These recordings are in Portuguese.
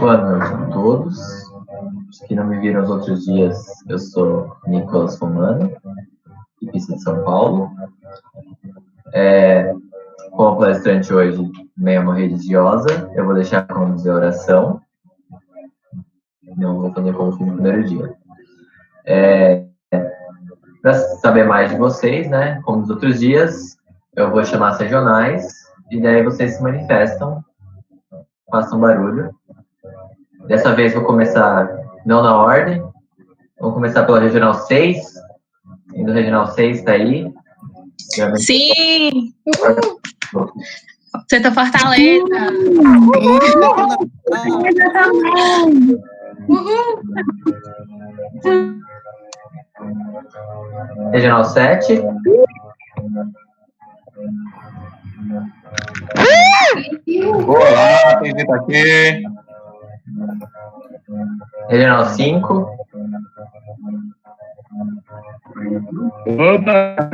Boa noite a todos. Os que não me viram os outros dias, eu sou Nicolas Romano, equipe de São Paulo. Como palestrante hoje, mesmo religiosa, eu vou deixar conduzir a oração. Não vou fazer como fui no primeiro dia. Para saber mais de vocês, né, como nos outros dias, eu vou chamar as regionais, e daí vocês se manifestam, façam barulho. Dessa vez vou começar não na ordem, vou começar pela Regional 6. E do Regional 6 tá aí. Sim! Santa Fortaleza! Uhul! Regional 7. Olá, tem gente aqui. Regional 5. Opa!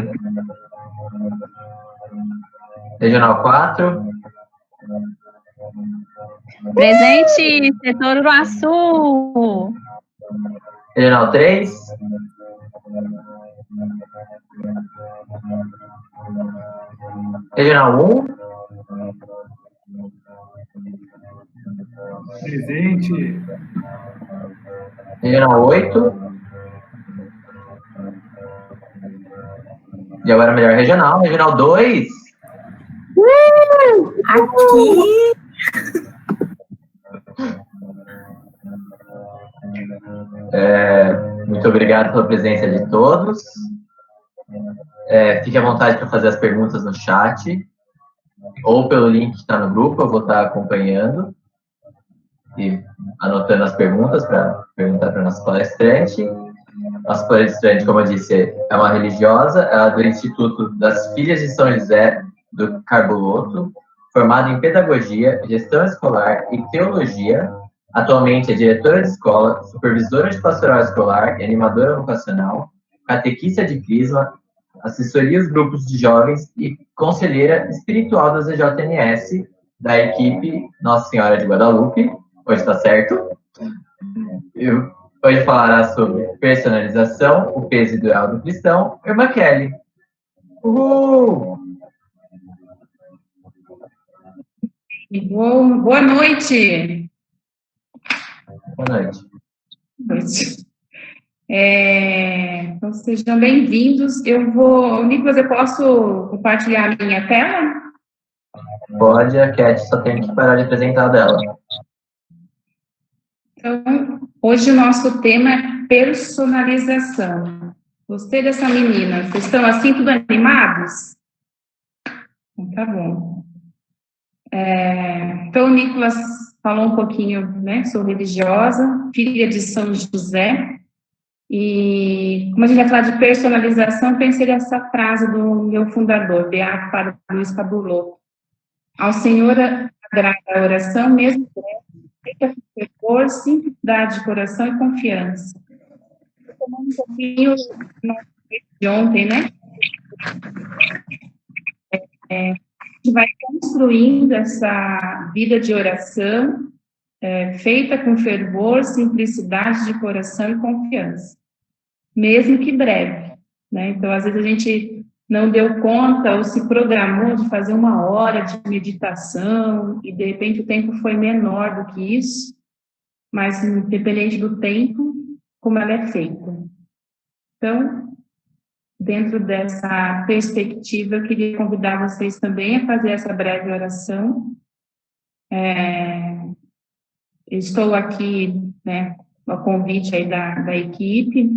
Regional 4. Presente, setor Uruaçu! Regional 3. Regional 1. Presente. Regional 8. E agora a melhor regional, Regional 2. Aqui. Muito obrigado pela presença de todos. Fique à vontade para fazer as perguntas no chat ou pelo link que está no grupo, eu vou estar acompanhando e anotando as perguntas para perguntar para o nosso palestrante. Nossa palestrante, como eu disse, é uma religiosa, ela é do Instituto das Filhas de São José do Carbolotto, formada em Pedagogia, Gestão Escolar e Teologia. Atualmente é diretora de escola, supervisora de pastoral escolar e animadora vocacional, catequista de Crisma, assessoria aos grupos de jovens e conselheira espiritual da ZJNS, da equipe Nossa Senhora de Guadalupe. Hoje está certo? Hoje falará sobre personalização, o peso ideal do cristão, Irmã Kelly. Uhul! Boa noite. Boa noite. Então, sejam bem-vindos. Nicolas, eu posso compartilhar a minha tela? Pode, a Cat só tem que parar de apresentar dela. Então, hoje o nosso tema é personalização. Gostei dessa menina. Vocês estão assim, tudo animados? Então, tá bom. Então, o Nicolas falou um pouquinho, né? Sou religiosa, filha de São José. E, como a gente vai falar de personalização, pensei nessa frase do meu fundador, Beato Padre Luiz Cabulotto. Ao Senhor agrada a oração, mesmo breve, feita com fervor, simplicidade de coração e confiança. Tomando um pouquinho de ontem, né? A gente vai construindo essa vida de oração, feita com fervor, simplicidade de coração e confiança, mesmo que breve, né? Então, às vezes a gente não deu conta ou se programou de fazer 1 hora de meditação e, de repente, o tempo foi menor do que isso, mas, independente do tempo, como ela é feita. Então, dentro dessa perspectiva, eu queria convidar vocês também a fazer essa breve oração. Estou aqui, né, a convite aí da equipe,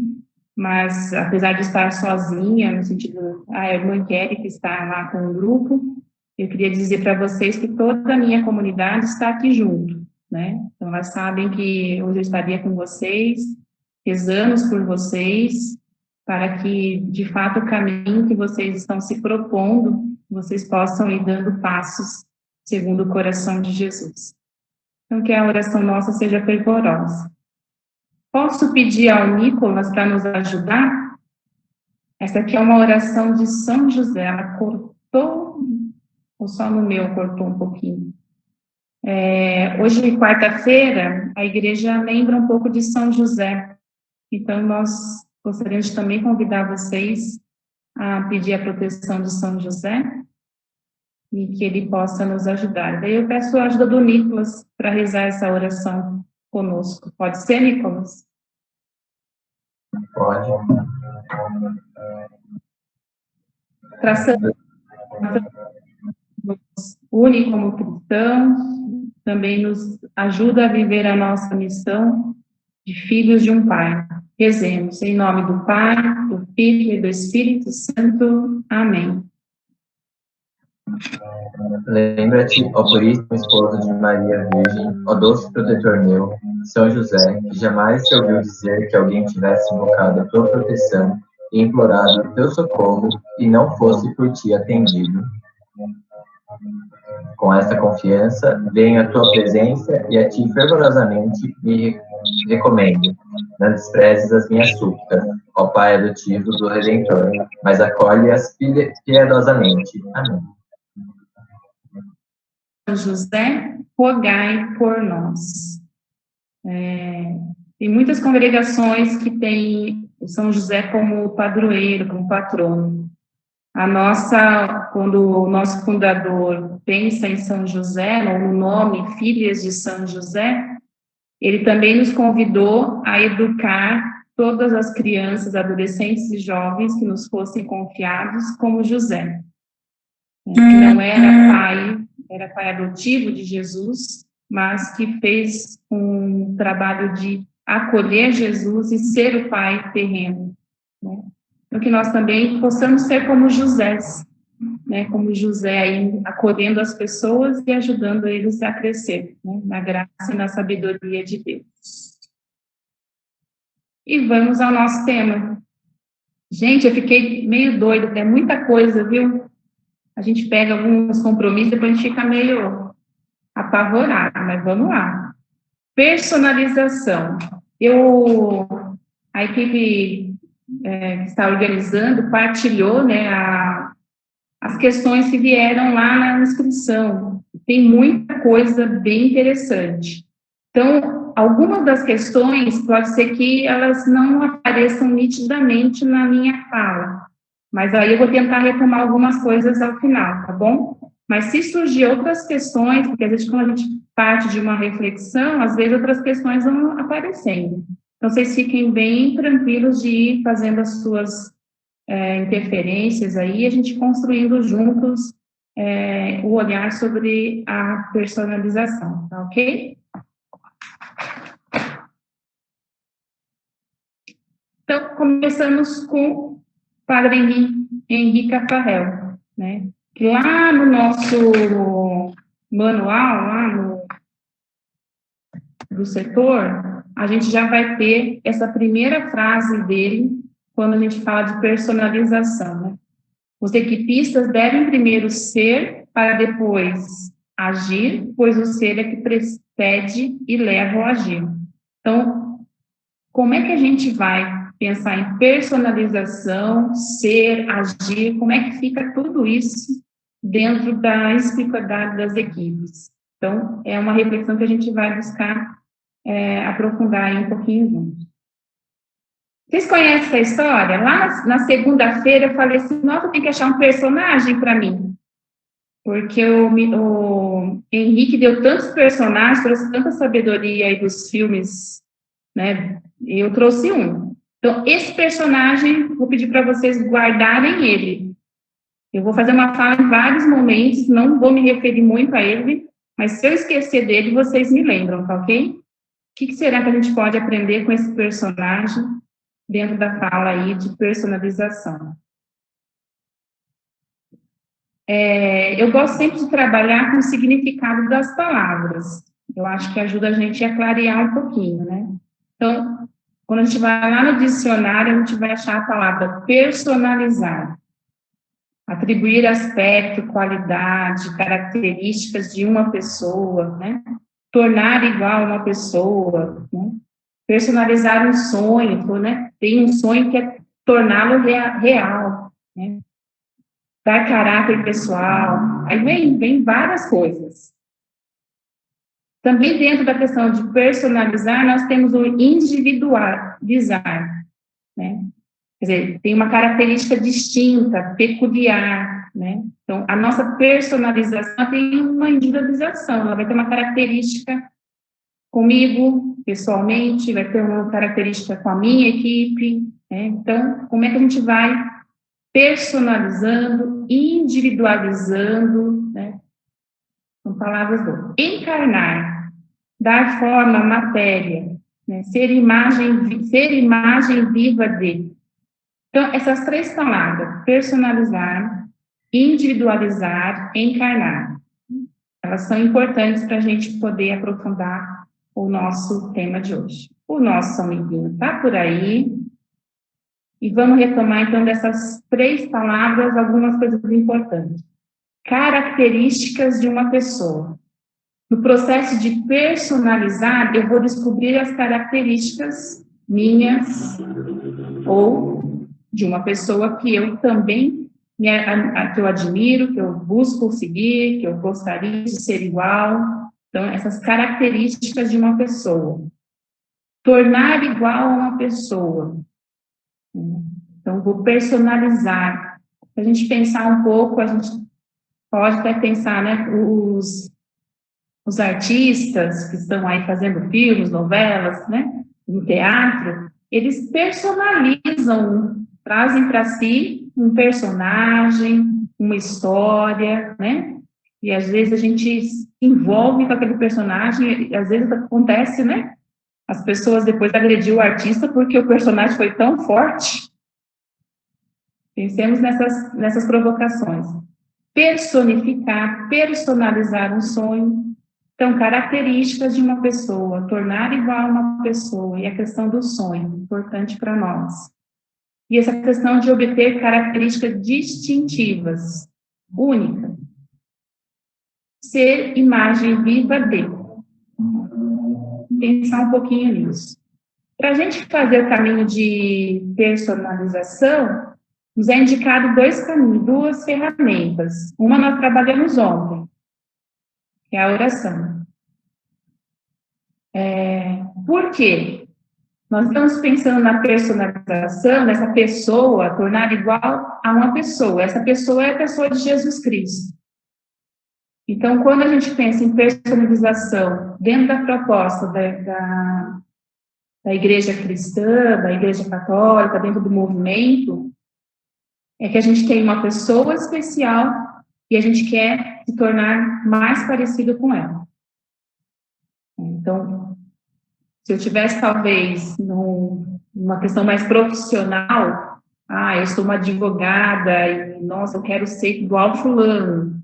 mas apesar de estar sozinha, no sentido, a irmã Kelly que está lá com o grupo, eu queria dizer para vocês que toda a minha comunidade está aqui junto, né? Então, elas sabem que hoje eu estaria com vocês, rezamos por vocês, para que, de fato, o caminho que vocês estão se propondo, vocês possam ir dando passos segundo o coração de Jesus. Então, que a oração nossa seja fervorosa. Posso pedir ao Nicolas para nos ajudar? Essa aqui é uma oração de São José. Ela cortou, ou só no meu cortou um pouquinho? Hoje, quarta-feira, a igreja lembra um pouco de São José. Então, nós gostaríamos de também convidar vocês a pedir a proteção de São José e que ele possa nos ajudar. Daí eu peço a ajuda do Nicolas para rezar essa oração conosco. Pode ser, Nicolas? Pode. Traçando nos une como cristãos, também nos ajuda a viver a nossa missão de filhos de um Pai. Rezemos em nome do Pai, do Filho e do Espírito Santo. Amém. Lembra-te, ó Puríssimo Esposo de Maria Virgem, ó doce protetor meu, São José, que jamais se ouviu dizer que alguém tivesse invocado a tua proteção e implorado o teu socorro e não fosse por ti atendido. Com esta confiança, venho à tua presença e a ti fervorosamente me recomendo. Não desprezes as minhas súplicas, ó Pai adotivo do Redentor, mas acolhe-as piedosamente. Amém. São José, rogai por nós. Tem muitas congregações que têm o São José como padroeiro, como patrono. Quando o nosso fundador pensa em São José, ou no nome Filhas de São José, ele também nos convidou a educar todas as crianças, adolescentes e jovens que nos fossem confiados como José. Que não era pai adotivo de Jesus, mas que fez um trabalho de acolher Jesus e ser o pai terreno, né? Então, que nós também possamos ser como José, né? Como José, aí, acolhendo as pessoas e ajudando eles a crescer, né? Na graça e na sabedoria de Deus. E vamos ao nosso tema. Gente, eu fiquei meio doida, é muita coisa, viu? A gente pega alguns compromissos, depois a gente fica meio apavorado, mas vamos lá. Personalização. A equipe que está organizando partilhou, né, as questões que vieram lá na inscrição. Tem muita coisa bem interessante. Então, algumas das questões pode ser que elas não apareçam nitidamente na minha fala, mas aí eu vou tentar retomar algumas coisas ao final, tá bom? Mas se surgir outras questões, porque às vezes quando a gente parte de uma reflexão, às vezes outras questões vão aparecendo. Então, vocês fiquem bem tranquilos de ir fazendo as suas interferências aí, a gente construindo juntos o olhar sobre a personalização, tá ok? Então, começamos com o Padre Henrique Cafarel, né? Que lá no nosso manual, lá do setor, a gente já vai ter essa primeira frase dele, quando a gente fala de personalização, né? Os equipistas devem primeiro ser, para depois agir, pois o ser é que precede e leva ao agir. Então, como é que a gente vai pensar em personalização, ser, agir, como é que fica tudo isso dentro da espiritualidade das equipes? Então, é uma reflexão que a gente vai buscar aprofundar aí um pouquinho junto. Vocês conhecem essa história? Lá na segunda-feira eu falei assim, nossa, tem que achar um personagem para mim. Porque o Henrique deu tantos personagens, trouxe tanta sabedoria aí dos filmes, né? Eu trouxe um. Então, esse personagem, vou pedir para vocês guardarem ele. Eu vou fazer uma fala em vários momentos, não vou me referir muito a ele, mas se eu esquecer dele, vocês me lembram, tá ok? O que será que a gente pode aprender com esse personagem dentro da fala aí de personalização? Eu gosto sempre de trabalhar com o significado das palavras. Eu acho que ajuda a gente a clarear um pouquinho, né? Então, quando a gente vai lá no dicionário, a gente vai achar a palavra personalizar. Atribuir aspecto, qualidade, características de uma pessoa, né? Tornar igual uma pessoa, né? Personalizar um sonho, né? Tem um sonho que é torná-lo real, né? Dar caráter pessoal, aí vem várias coisas. Também dentro da questão de personalizar, nós temos o individualizar, né? Quer dizer, tem uma característica distinta, peculiar, né? Então, a nossa personalização tem uma individualização, ela vai ter uma característica comigo, pessoalmente, vai ter uma característica com a minha equipe, né? Então, como é que a gente vai personalizando, individualizando, né? São palavras boas. Encarnar, dar forma à matéria, né? Ser imagem viva dele. Então, essas três palavras, personalizar, individualizar, encarnar, elas são importantes para a gente poder aprofundar o nosso tema de hoje. O nosso amiguinho está por aí. E vamos retomar, então, dessas três palavras, algumas coisas importantes. Características de uma pessoa. No processo de personalizar, eu vou descobrir as características minhas ou de uma pessoa que eu também, que eu admiro, que eu busco seguir, que eu gostaria de ser igual. Então, essas características de uma pessoa. Tornar igual a uma pessoa. Então, vou personalizar. Se a gente pensar um pouco, a gente pode até pensar, né, os artistas que estão aí fazendo filmes, novelas, né, no teatro, eles personalizam, trazem para si um personagem, uma história, né, e às vezes a gente se envolve com aquele personagem, e às vezes acontece, né, as pessoas depois agrediam o artista porque o personagem foi tão forte. Pensemos nessas provocações. Personificar, personalizar um sonho. Então, características de uma pessoa, tornar igual a uma pessoa, e a questão do sonho, importante para nós. E essa questão de obter características distintivas, únicas. Ser imagem viva dele. Pensar um pouquinho nisso. Para a gente fazer o caminho de personalização, nos é indicado dois caminhos, duas ferramentas. Uma nós trabalhamos ontem, que é a oração. Por quê? Nós estamos pensando na personalização dessa pessoa, tornar igual a uma pessoa. Essa pessoa é a pessoa de Jesus Cristo. Então, quando a gente pensa em personalização dentro da proposta da igreja cristã, da igreja católica, dentro do movimento, é que a gente tem uma pessoa especial e a gente quer se tornar mais parecido com ela. Então, se eu tivesse, talvez, numa questão mais profissional, eu sou uma advogada e, nossa, eu quero ser igual fulano.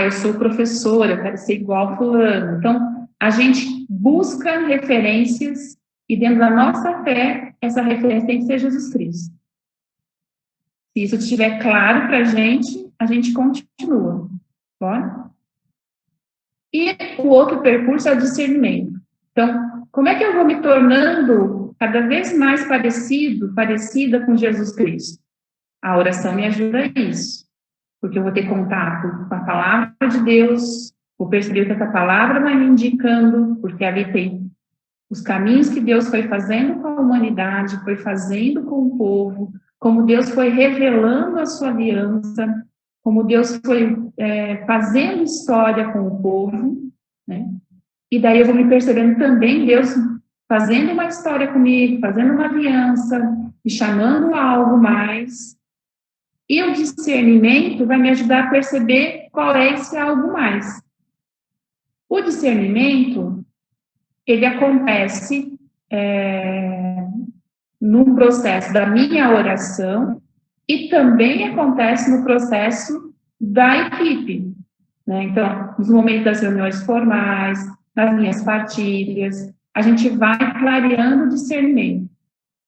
Eu sou professora, eu quero ser igual fulano. Então, a gente busca referências e dentro da nossa fé, essa referência tem que ser Jesus Cristo. Se isso estiver claro para a gente continua. Bora? E o outro percurso é o discernimento. Então, como é que eu vou me tornando cada vez mais parecida com Jesus Cristo? A oração me ajuda a isso. Porque eu vou ter contato com a palavra de Deus, vou perceber o que essa palavra vai me indicando, porque ali tem os caminhos que Deus foi fazendo com a humanidade, foi fazendo com o povo, como Deus foi revelando a sua aliança, como Deus foi fazendo história com o povo, né? E daí eu vou me percebendo também Deus fazendo uma história comigo, fazendo uma aliança, me chamando a algo mais. E o discernimento vai me ajudar a perceber qual é esse algo mais. O discernimento, ele acontece no processo da minha oração e também acontece no processo da equipe, né? Então, nos momentos das reuniões formais, nas minhas partilhas, a gente vai clareando o discernimento.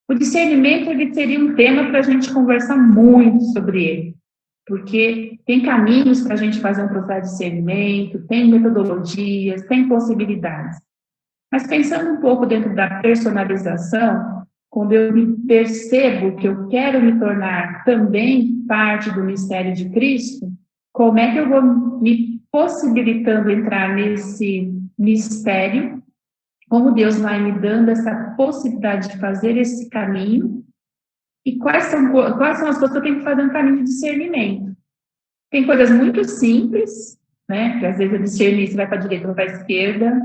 O discernimento, ele seria um tema para a gente conversar muito sobre ele, porque tem caminhos para a gente fazer um processo de discernimento, tem metodologias, tem possibilidades. Mas pensando um pouco dentro da personalização, quando eu me percebo que eu quero me tornar também parte do mistério de Cristo, como é que eu vou me possibilitando entrar mistério, como Deus vai me dando essa possibilidade de fazer esse caminho, e quais são as coisas que eu tenho que fazer no caminho de discernimento. Tem coisas muito simples, né, que às vezes eu discernir se vai para a direita ou para a esquerda.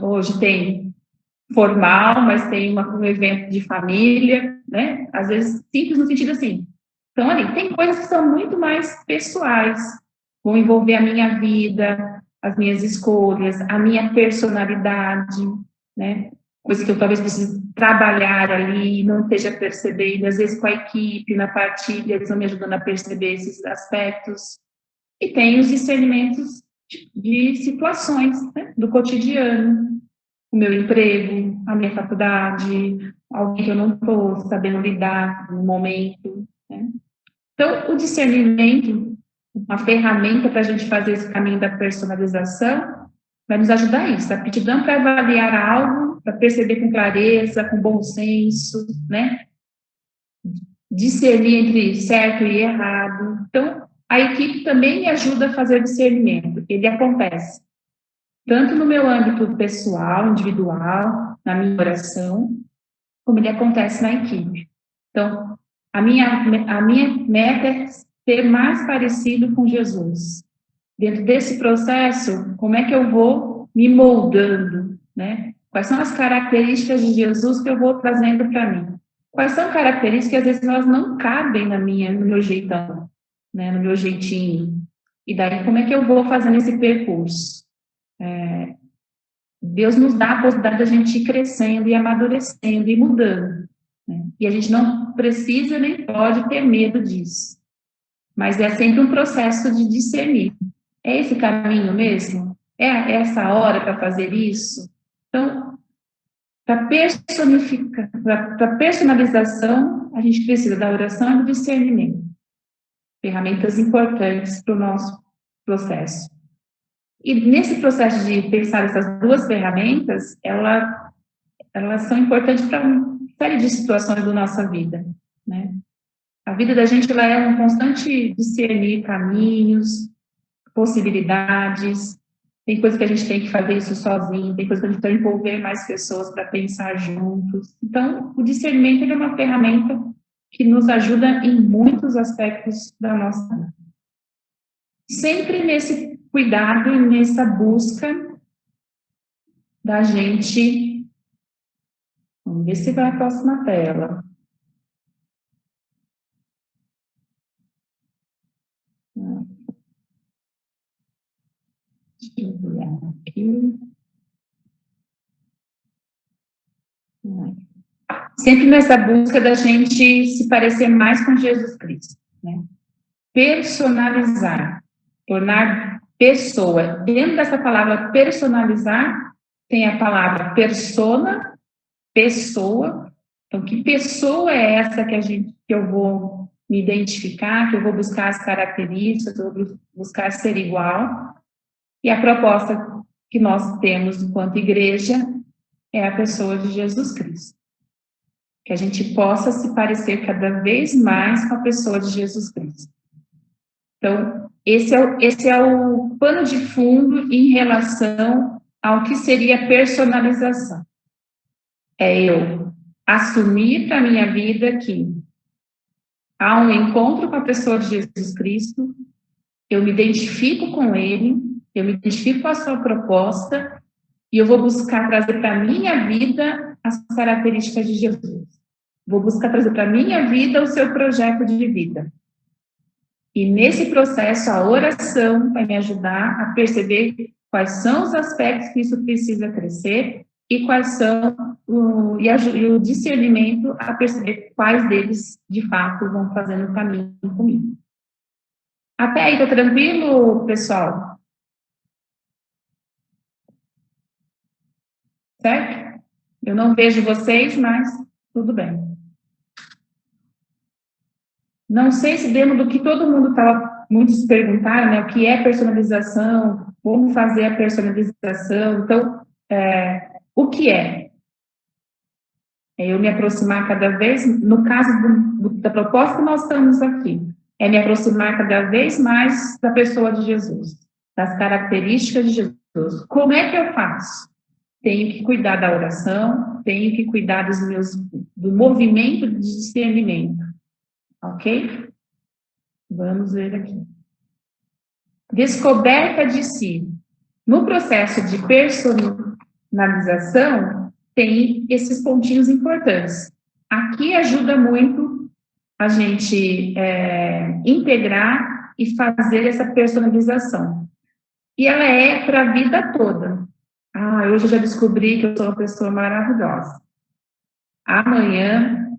Hoje tem formal, mas tem um evento de família, né, às vezes simples no sentido assim. Então, ali, tem coisas que são muito mais pessoais, vão envolver a minha vida, as minhas escolhas, a minha personalidade, né? Coisas que eu talvez precise trabalhar ali, não esteja percebendo, às vezes com a equipe, na partilha, eles vão me ajudando a perceber esses aspectos. E tem os discernimentos de situações, né? Do cotidiano, o meu emprego, a minha faculdade, alguém que eu não estou sabendo lidar no momento, né? Então, o discernimento, uma ferramenta para a gente fazer esse caminho da personalização, vai nos ajudar a isso, a aptidão para avaliar algo, para perceber com clareza, com bom senso, né? Discernir entre certo e errado. Então, a equipe também me ajuda a fazer discernimento. Ele acontece tanto no meu âmbito pessoal, individual, na minha oração, como ele acontece na equipe. Então, a minha meta é ser mais parecido com Jesus. Dentro desse processo, como é que eu vou me moldando, né? Quais são as características de Jesus que eu vou trazendo para mim? Quais são características que às vezes elas não cabem no meu jeitão, né? No meu jeitinho. E daí, como é que eu vou fazendo esse percurso? Deus nos dá a possibilidade de a gente ir crescendo e amadurecendo e mudando, né? E a gente não precisa nem pode ter medo disso. Mas é sempre um processo de discernir. É esse caminho mesmo? É essa hora para fazer isso? Então, para personalização, a gente precisa da oração e do discernimento. Ferramentas importantes para o nosso processo. E nesse processo de pensar essas duas ferramentas, elas são importantes para uma série de situações da nossa vida, né? A vida da gente ela é um constante discernir caminhos, possibilidades. Tem coisa que a gente tem que fazer isso sozinho, tem coisa que a gente tem que envolver mais pessoas para pensar juntos. Então, o discernimento ele é uma ferramenta que nos ajuda em muitos aspectos da nossa vida. Sempre nesse cuidado e nessa busca da gente. Vamos ver se vai a próxima tela. Deixa eu ver aqui. Sempre nessa busca da gente se parecer mais com Jesus Cristo, né? Personalizar, tornar pessoa. Dentro dessa palavra personalizar, tem a palavra persona, pessoa. Então, que pessoa é essa que eu vou me identificar, que eu vou buscar as características, que eu vou buscar ser igual? E a proposta que nós temos enquanto igreja é a pessoa de Jesus Cristo. Que a gente possa se parecer cada vez mais com a pessoa de Jesus Cristo. Então, esse é o pano de fundo em relação ao que seria personalização. É eu assumir para a minha vida que há um encontro com a pessoa de Jesus Cristo, eu me identifico com ele, eu me identifico com a sua proposta e eu vou buscar trazer para a minha vida as características de Jesus. Vou buscar trazer para a minha vida o seu projeto de vida. E nesse processo, a oração vai me ajudar a perceber quais são os aspectos que isso precisa crescer e quais são e o discernimento a perceber quais deles, de fato, vão fazendo o caminho comigo. Até aí, tá tranquilo, pessoal? Certo? Eu não vejo vocês, mas tudo bem. Não sei se dentro do que todo mundo estava, muitos perguntaram, né, o que é personalização, como fazer a personalização. Então, o que é? É eu me aproximar cada vez, no caso da proposta que nós estamos aqui, é me aproximar cada vez mais da pessoa de Jesus, das características de Jesus. Como é que eu faço? Tenho que cuidar da oração, tenho que cuidar do movimento de discernimento. Ok? Vamos ver aqui. Descoberta de si. No processo de personalização, tem esses pontinhos importantes. Aqui ajuda muito a gente integrar e fazer essa personalização. E ela é para a vida toda. Hoje eu já descobri que eu sou uma pessoa maravilhosa. Amanhã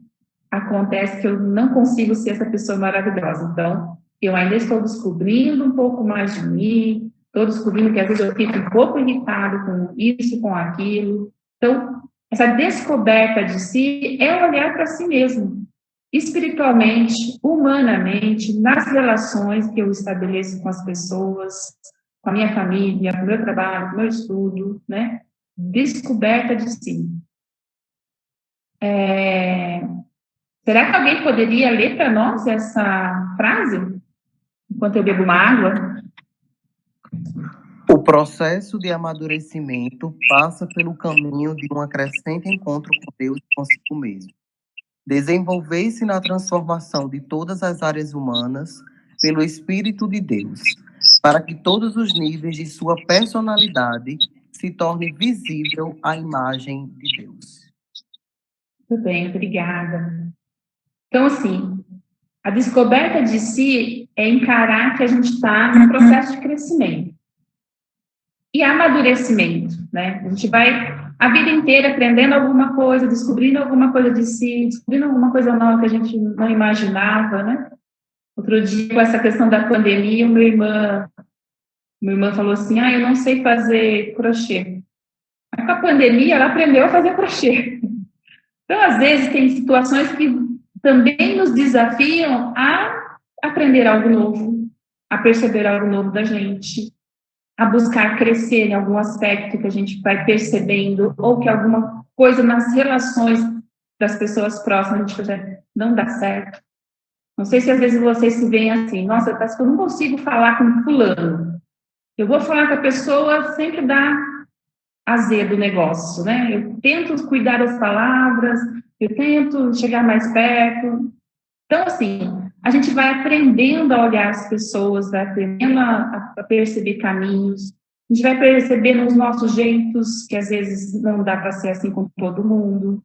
acontece que eu não consigo ser essa pessoa maravilhosa. Então, eu ainda estou descobrindo um pouco mais de mim, estou descobrindo que às vezes eu fico um pouco irritado com isso, com aquilo. Então, essa descoberta de si é olhar para si mesmo, espiritualmente, humanamente, nas relações que eu estabeleço com as pessoas, com a minha família, com o meu trabalho, com o meu estudo, né? Descoberta de si. Será que alguém poderia ler para nós essa frase? Enquanto eu bebo uma água. O processo de amadurecimento passa pelo caminho de um crescente encontro com Deus e consigo mesmo. Desenvolver-se na transformação de todas as áreas humanas pelo Espírito de Deus, para que todos os níveis de sua personalidade se torne visível a imagem de Deus. Muito bem, obrigada. Então, assim, a descoberta de si é encarar que a gente está num processo de crescimento. E amadurecimento, né? A gente vai a vida inteira aprendendo alguma coisa, descobrindo alguma coisa de si, descobrindo alguma coisa nova que a gente não imaginava, né? Outro dia, com essa questão da pandemia, minha irmã falou assim, eu não sei fazer crochê. Mas com a pandemia, ela aprendeu a fazer crochê. Então, às vezes, tem situações que também nos desafiam a aprender algo novo, a perceber algo novo da gente, a buscar crescer em algum aspecto que a gente vai percebendo, ou que alguma coisa nas relações das pessoas próximas a gente já não dá certo. Não sei se às vezes vocês se veem assim, nossa, parece que eu não consigo falar com fulano. Eu vou falar com a pessoa, sempre dá azedo o negócio, né? Eu tento cuidar das palavras, eu tento chegar mais perto. Então, assim, a gente vai aprendendo a olhar as pessoas, vai aprendendo a perceber caminhos, a gente vai percebendo os nossos jeitos, que às vezes não dá para ser assim com todo mundo,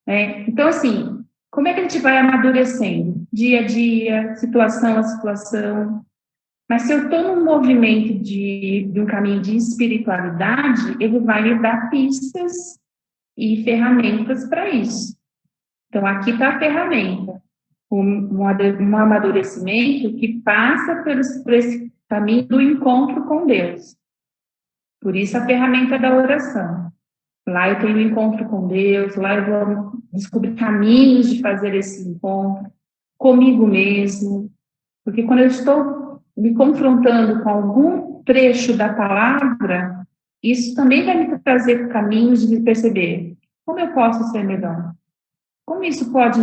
né? Então, assim, como é que a gente vai amadurecendo? Dia a dia, situação a situação. Mas se eu estou num movimento de um caminho de espiritualidade, ele vai me dar pistas e ferramentas para isso. Então, aqui está a ferramenta. Um amadurecimento que passa por esse caminho do encontro com Deus. Por isso a ferramenta da oração. Lá eu tenho um encontro com Deus, lá eu vou descobrir caminhos de fazer esse encontro comigo mesmo. Porque quando eu estou me confrontando com algum trecho da palavra, isso também vai me trazer caminhos de perceber como eu posso ser melhor. Como isso pode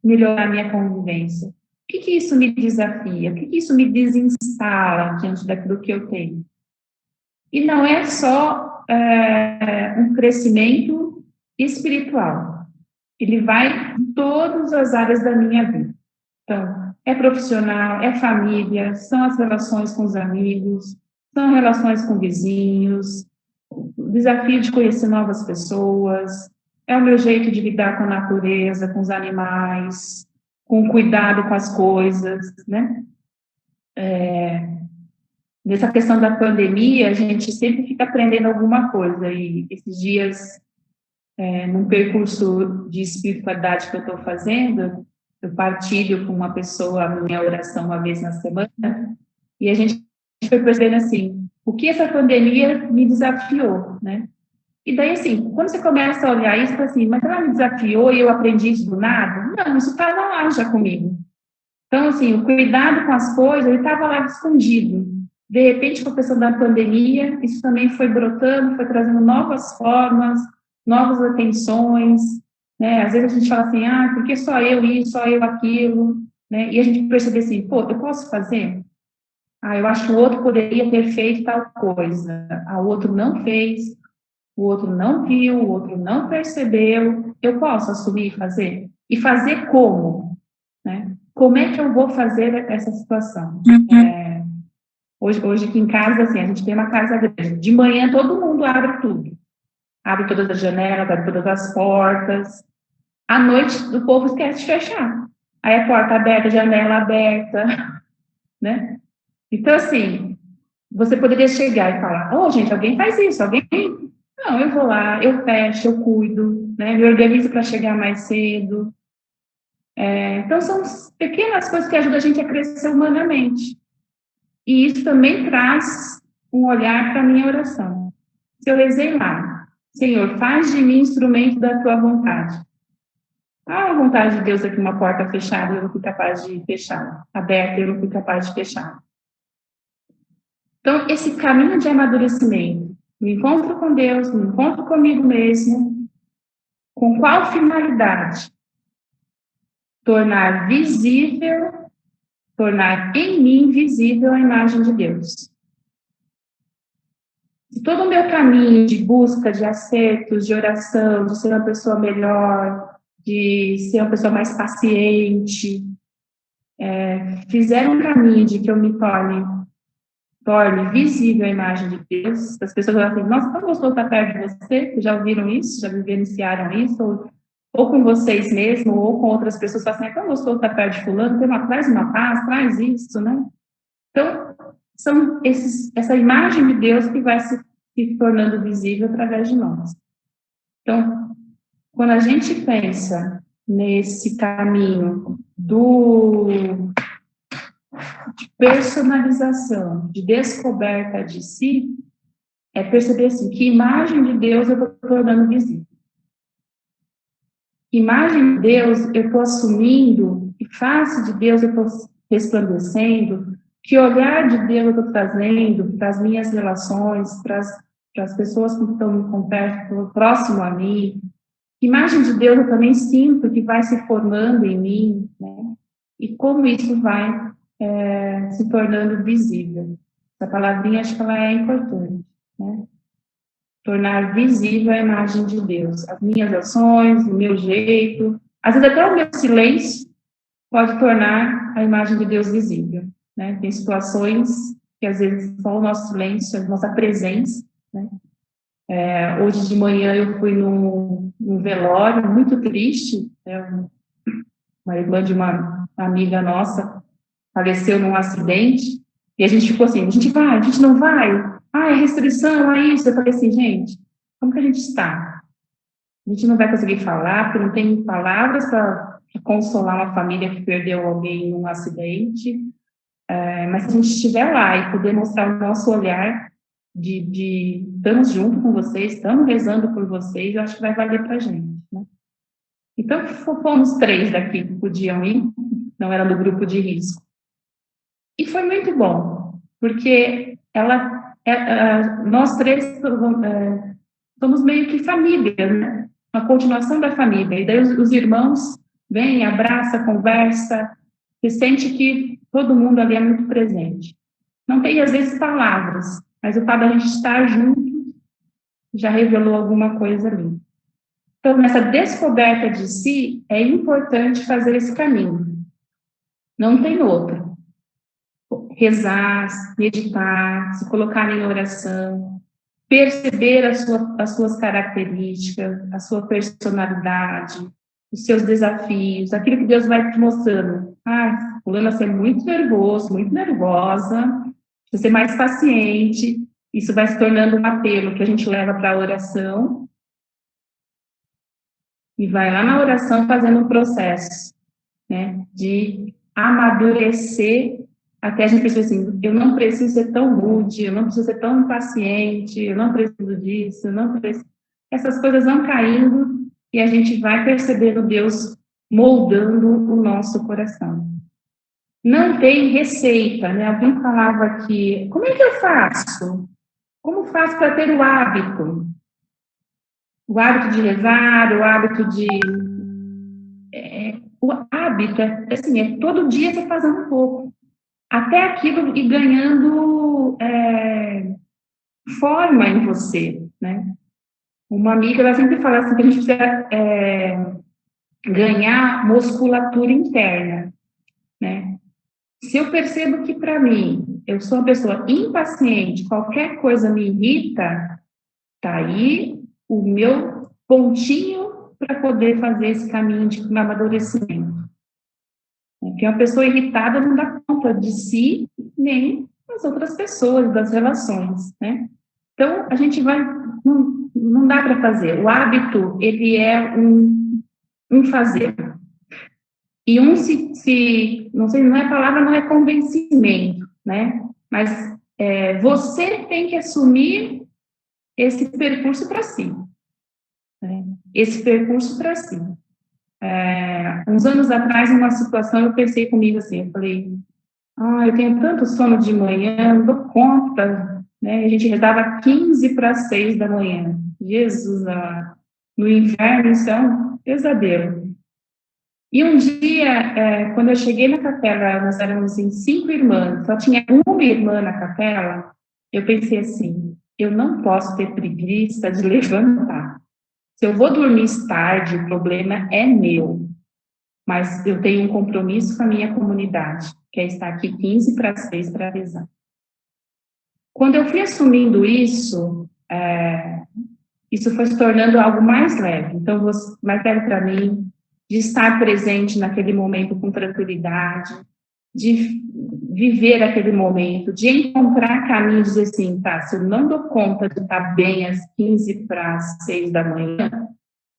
melhorar a minha convivência? O que isso me desafia? O que isso me desinstala diante daquilo que eu tenho? E não é só um crescimento espiritual. Ele vai em todas as áreas da minha vida. Então, é profissional, é família, são as relações com os amigos, são relações com vizinhos, o desafio de conhecer novas pessoas, é o meu jeito de lidar com a natureza, com os animais, com cuidado com as coisas, né? Nessa questão da pandemia, a gente sempre fica aprendendo alguma coisa, e esses dias, num percurso de espiritualidade que eu estou fazendo, eu partilho com uma pessoa a minha oração uma vez na semana, e a gente foi percebendo assim, o que essa pandemia me desafiou, né? E daí, assim, quando você começa a olhar isso, assim, mas ela me desafiou e eu aprendi isso do nada? Não, isso estava lá já comigo. Então, assim, o cuidado com as coisas, ele estava lá escondido. De repente, com a questão da pandemia, isso também foi brotando, foi trazendo novas formas, novas atenções, né? Às vezes a gente fala assim, por que só eu isso, só eu aquilo, né? E a gente percebe assim, eu posso fazer? eu acho que o outro poderia ter feito tal coisa. O outro não fez, o outro não viu, o outro não percebeu. Eu posso assumir e fazer? E fazer como? Né? Como é que eu vou fazer essa situação? Hoje aqui em casa, assim, a gente tem uma casa grande. De manhã todo mundo abre tudo. Abre todas as janelas, abre todas as portas. À noite o povo esquece de fechar. Aí a porta aberta, a janela aberta, né? Então, assim, você poderia chegar e falar, gente, alguém faz isso, alguém... Não, eu vou lá, eu fecho, eu cuido, né? Me organizo para chegar mais cedo. Então, são pequenas coisas que ajudam a gente a crescer humanamente. E isso também traz um olhar para a minha oração. Se eu rezei lá, Senhor, faz de mim instrumento da tua vontade. A vontade de Deus é que uma porta fechada eu não fui capaz de fechar, aberta eu não fui capaz de fechar. Então, esse caminho de amadurecimento, me encontro com Deus, me encontro comigo mesmo, com qual finalidade? Tornar visível, tornar em mim visível a imagem de Deus. Se todo o meu caminho de busca, de acertos, de oração, de ser uma pessoa melhor, de ser uma pessoa mais paciente, fizer um caminho de que eu me torne visível a imagem de Deus, as pessoas vão assim, nossa, tão gostoso estar perto de você, vocês já ouviram isso, já vivenciaram isso, ou com vocês mesmos, ou com outras pessoas, falam assim, é tão gostoso estar perto de fulano, traz uma paz, traz isso, né? Então, são essa imagem de Deus que vai se tornando visível através de nós. Então, quando a gente pensa nesse caminho de personalização, de descoberta de si, é perceber assim, que imagem de Deus eu estou tornando visível. Que imagem de Deus eu estou assumindo, que face de Deus eu estou resplandecendo, que olhar de Deus eu estou trazendo para as minhas relações, para as pessoas que estão perto, próximo a mim. Que imagem de Deus eu também sinto que vai se formando em mim, né? E como isso vai se tornando visível. Essa palavrinha, acho que ela é importante, né? Tornar visível a imagem de Deus. As minhas ações, o meu jeito, às vezes até o meu silêncio pode tornar a imagem de Deus visível, né? Tem situações que às vezes só o nosso silêncio, a nossa presença, né? Hoje de manhã eu fui num velório muito triste, uma irmã de uma amiga nossa faleceu num acidente, e a gente ficou assim, a gente vai, a gente não vai, é restrição, é isso. Eu falei assim, gente, como que a gente está? A gente não vai conseguir falar, porque não tem palavras para consolar uma família que perdeu alguém num acidente, mas se a gente estiver lá e puder mostrar o nosso olhar de estamos junto com vocês, estamos rezando por vocês, eu acho que vai valer para a gente, né? Então, fomos 3 daqui que podiam ir, não era do grupo de risco. E foi muito bom, porque nós 3 somos meio que família, né? Uma continuação da família. E daí os irmãos vêm, abraçam, conversa, se sente que todo mundo ali é muito presente. Não tem, às vezes, palavras, mas o fato da gente estar junto já revelou alguma coisa ali. Então, nessa descoberta de si, é importante fazer esse caminho. Não tem outro. Rezar, meditar, se colocar em oração, perceber as suas características, a sua personalidade, os seus desafios, aquilo que Deus vai te mostrando. Fulano, você é muito nervoso, muito nervosa, você ser mais paciente. Isso vai se tornando um apelo que a gente leva para a oração e vai lá na oração fazendo um processo, né, de amadurecer até a gente perceber assim, eu não preciso ser tão rude, eu não preciso ser tão impaciente, eu não preciso disso, eu não preciso... Essas coisas vão caindo e a gente vai percebendo Deus moldando o nosso coração. Não tem receita, né? Alguém falava aqui, como é que eu faço? Como faço para ter o hábito? O hábito de rezar, o hábito de... o hábito, assim, todo dia você faz um pouco. até aquilo ir ganhando forma em você, né? Uma amiga, ela sempre fala assim, que a gente precisa ganhar musculatura interna, né? Se eu percebo que, para mim, eu sou uma pessoa impaciente, qualquer coisa me irrita, tá aí o meu pontinho para poder fazer esse caminho de amadurecimento. Porque uma pessoa irritada não dá conta de si, nem das outras pessoas, das relações, né? Então, a gente vai... Não dá para fazer. O hábito, ele é um fazer. E não sei, não é palavra, não é convencimento, né? Mas você tem que assumir esse percurso para si. Né? Esse percurso para si. Uns anos atrás, numa situação, eu pensei comigo assim, eu falei, eu tenho tanto sono de manhã, não dou conta, né? A gente rezava 15 para 6 da manhã. Jesus, no inverno, isso é um pesadelo. E um dia, quando eu cheguei na capela, nós éramos em 5 irmãs, só tinha uma irmã na capela, eu pensei assim, eu não posso ter preguiça de levantar. Se eu vou dormir tarde, o problema é meu. Mas eu tenho um compromisso com a minha comunidade, que é estar aqui 15 para 6 para rezar. Quando eu fui assumindo isso, isso foi se tornando algo mais leve. Então, mais leve para mim, de estar presente naquele momento com tranquilidade, de viver aquele momento, de encontrar caminhos, dizer assim, tá, se eu não dou conta de estar bem às 15 para 6 da manhã,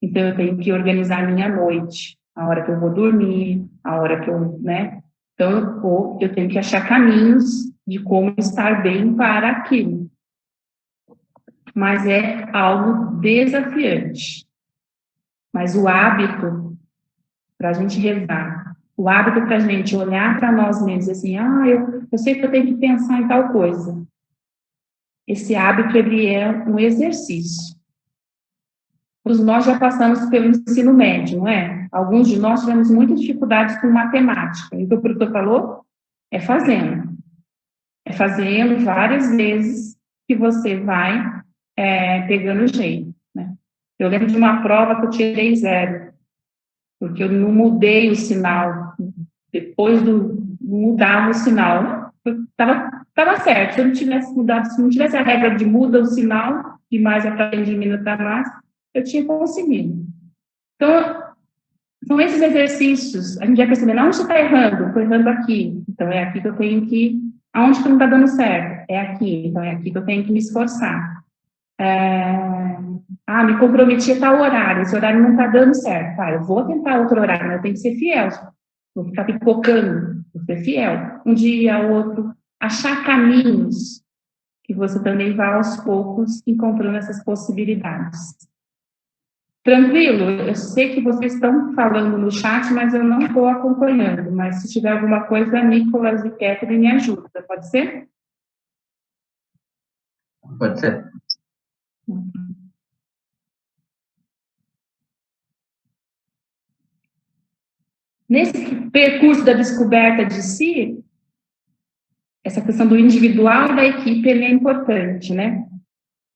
então eu tenho que organizar a minha noite, a hora que eu vou dormir, a hora que eu, né? Então, eu tenho que achar caminhos de como estar bem para aquilo. Mas é algo desafiante. Mas o hábito para a gente rezar, o hábito para a gente olhar para nós mesmos assim, eu sei que eu tenho que pensar em tal coisa. Esse hábito, ele é um exercício. Todos nós já passamos pelo ensino médio, não é? Alguns de nós tivemos muitas dificuldades com matemática. E o que o professor falou é fazendo. É fazendo várias vezes que você vai pegando o jeito, né? Eu lembro de uma prova que eu tirei 0, porque eu não mudei o sinal. Depois do mudar o sinal, estava certo. Se eu não tivesse mudado, se não tivesse a regra de muda o sinal, de mais a para diminuir para mais, eu tinha conseguido. Então, são esses exercícios. A gente vai percebendo, onde você está errando? Estou errando aqui. Então, é aqui que eu tenho que... Aonde que não está dando certo? É aqui. Então, é aqui que eu tenho que me esforçar. Me comprometi a tal horário. Esse horário não está dando certo. Eu vou tentar outro horário, mas eu tenho que ser fiel. Vou ficar pipocando. Vou ser fiel. Um dia, outro. Achar caminhos que você também vai, aos poucos, encontrando essas possibilidades. Tranquilo? Eu sei que vocês estão falando no chat, mas eu não estou acompanhando. Mas se tiver alguma coisa, Nicolas e Catherine me ajudam. Pode ser? Pode ser. Nesse percurso da descoberta de si, essa questão do individual e da equipe é importante, né?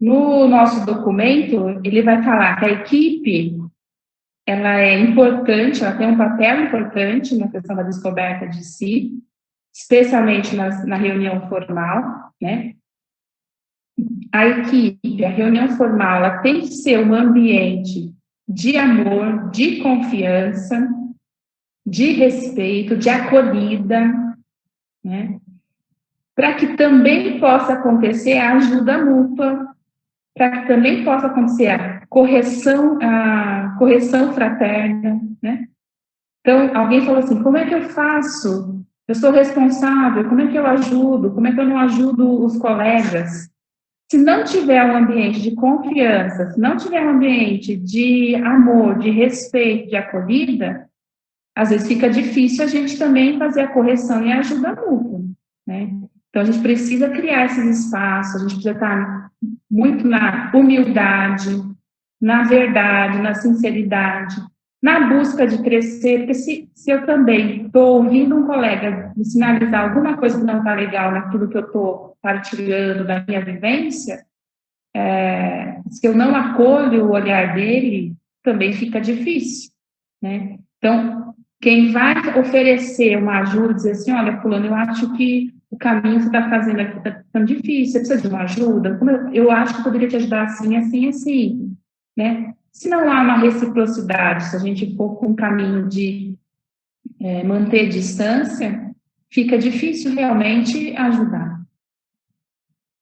No nosso documento, ele vai falar que a equipe, ela é importante, ela tem um papel importante na questão da descoberta de si, especialmente na reunião formal, né? A equipe, a reunião formal, ela tem que ser um ambiente de amor, de confiança, de respeito, de acolhida, né? Para que também possa acontecer a ajuda mútua, para que também possa acontecer a correção fraterna, né? Então, alguém falou assim, como é que eu faço? Eu sou responsável, como é que eu ajudo? Como é que eu não ajudo os colegas? Se não tiver um ambiente de confiança, se não tiver um ambiente de amor, de respeito, de acolhida, às vezes fica difícil a gente também fazer a correção e a ajuda mútua, né? Então, a gente precisa criar esses espaços, a gente precisa estar muito na humildade, na verdade, na sinceridade, na busca de crescer, porque se eu também estou ouvindo um colega me sinalizar alguma coisa que não está legal naquilo que eu estou partilhando da minha vivência, se eu não acolho o olhar dele, também fica difícil, né? Então, quem vai oferecer uma ajuda, dizer assim, olha, fulano, eu acho que o caminho que você está fazendo aqui está tão difícil, você precisa de uma ajuda? Eu acho que eu poderia te ajudar assim, assim, assim, né? Se não há uma reciprocidade, se a gente for com um caminho de manter distância, fica difícil realmente ajudar.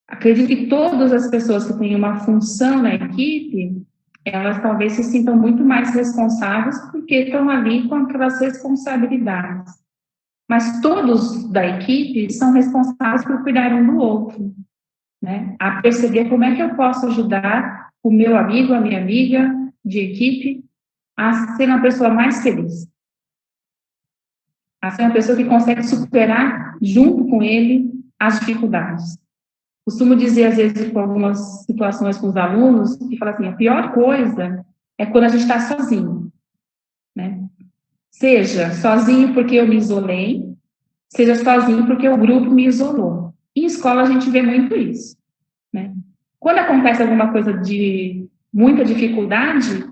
Acredito que todas as pessoas que têm uma função na equipe, elas talvez se sintam muito mais responsáveis porque estão ali com aquelas responsabilidades. Mas todos da equipe são responsáveis por cuidar um do outro, né? A perceber como é que eu posso ajudar o meu amigo, a minha amiga de equipe a ser uma pessoa mais feliz, a ser uma pessoa que consegue superar junto com ele as dificuldades. Costumo dizer, às vezes, com algumas situações com os alunos, que fala assim, a pior coisa é quando a gente está sozinho, né? Seja sozinho porque eu me isolei, seja sozinho porque o grupo me isolou. Em escola a gente vê muito isso, né? Quando acontece alguma coisa de muita dificuldade,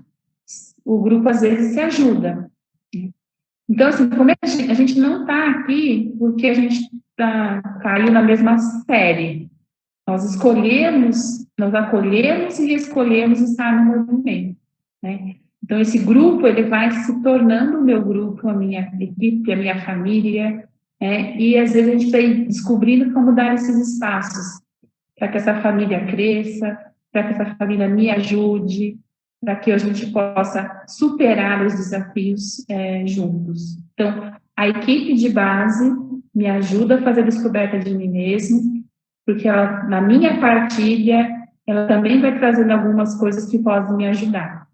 o grupo às vezes se ajuda. Então, assim, como é que a gente não está aqui porque a gente caiu na mesma série. Nós escolhemos, nós acolhemos e escolhemos estar no movimento, né? Então, esse grupo, ele vai se tornando o meu grupo, a minha equipe, a minha família, e às vezes a gente vai descobrindo como dar esses espaços para que essa família cresça, para que essa família me ajude, para que a gente possa superar os desafios juntos. Então, a equipe de base me ajuda a fazer a descoberta de mim mesmo, porque ela, na minha partilha, ela também vai trazendo algumas coisas que podem me ajudar.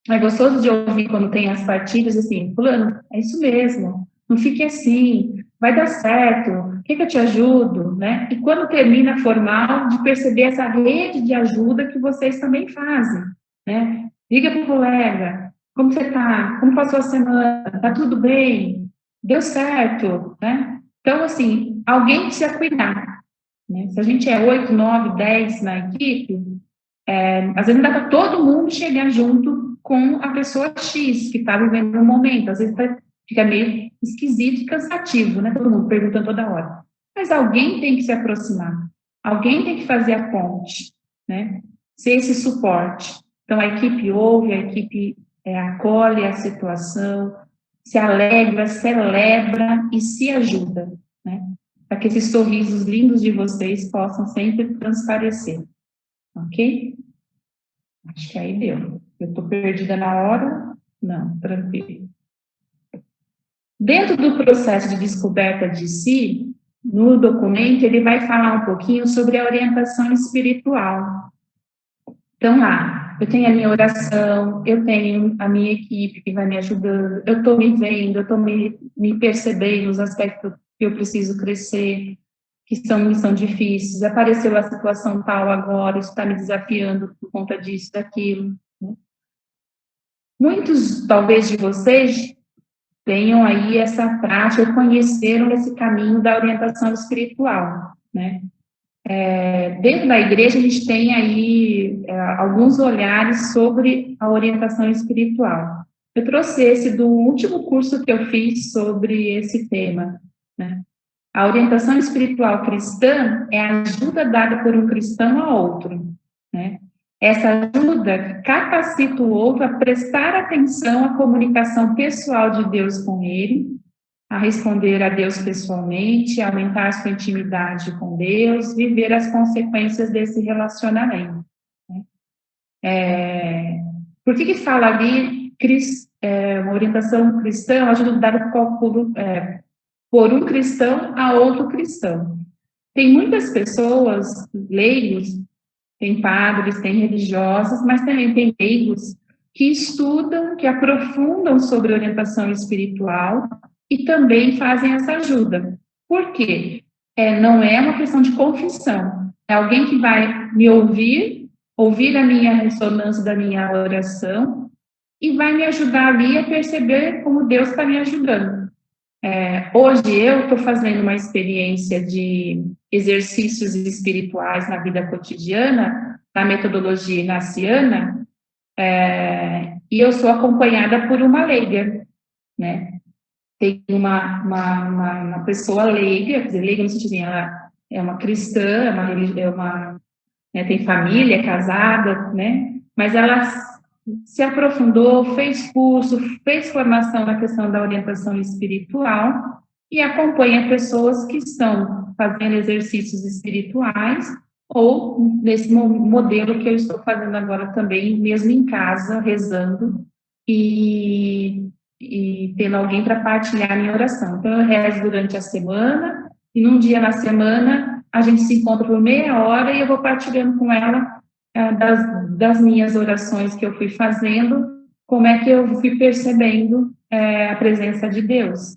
É gostoso de ouvir quando tem as partilhas, assim, fulano, é isso mesmo, não fique assim, vai dar certo, quer que eu te ajudo, né? E quando termina formal, de perceber essa rede de ajuda que vocês também fazem, né? Liga para o colega, como você está? Como passou a semana? Está tudo bem? Deu certo, né? Então, assim, alguém precisa cuidar. Se a gente é 8, 9, 10 na equipe, às vezes não dá para todo mundo chegar junto com a pessoa X que está vivendo um momento. Às vezes fica meio esquisito e cansativo, né? Todo mundo perguntando toda hora. Mas alguém tem que se aproximar. Alguém tem que fazer a ponte, né? Ser esse suporte. Então, a equipe ouve, a equipe acolhe a situação, se alegra, celebra e se ajuda, né? Para que esses sorrisos lindos de vocês possam sempre transparecer, ok? Acho que aí deu. Eu estou perdida na hora? Não, tranquilo. Dentro do processo de descoberta de si, no documento, ele vai falar um pouquinho sobre a orientação espiritual. Então, lá, eu tenho a minha oração, eu tenho a minha equipe que vai me ajudando, eu estou me vendo, eu estou me percebendo os aspectos que eu preciso crescer, que são difíceis, apareceu a situação tal agora, isso está me desafiando por conta disso, daquilo, né? Muitos, talvez, de vocês tenham aí essa prática, conheceram esse caminho da orientação espiritual, né? Dentro da igreja, a gente tem aí alguns olhares sobre a orientação espiritual. Eu trouxe esse do último curso que eu fiz sobre esse tema, né? A orientação espiritual cristã é a ajuda dada por um cristão a outro, né? Essa ajuda capacita o outro a prestar atenção à comunicação pessoal de Deus com ele, a responder a Deus pessoalmente, a aumentar sua intimidade com Deus, viver as consequências desse relacionamento, né? Por que fala ali uma orientação cristã, ajuda dada por um cristão a outro cristão? Tem muitas pessoas, leigos, tem padres, tem religiosas, mas também tem leigos que estudam, que aprofundam sobre orientação espiritual e também fazem essa ajuda. Por quê? Não é uma questão de confissão. É alguém que vai me ouvir a minha ressonância da minha oração e vai me ajudar ali a perceber como Deus está me ajudando. Hoje eu estou fazendo uma experiência de exercícios espirituais na vida cotidiana, na metodologia inaciana, e eu sou acompanhada por uma leiga, né? Tem uma pessoa leiga, quer dizer, leiga no sentido assim, ela é uma cristã, tem família, é casada, né? Mas ela se aprofundou, fez curso, fez formação na questão da orientação espiritual e acompanha pessoas que estão fazendo exercícios espirituais ou nesse modelo que eu estou fazendo agora também, mesmo em casa, rezando e tendo alguém para partilhar a minha oração. Então, eu rezo durante a semana e num dia na semana a gente se encontra por meia hora e eu vou partilhando com ela das minhas orações que eu fui fazendo, como é que eu fui percebendo a presença de Deus.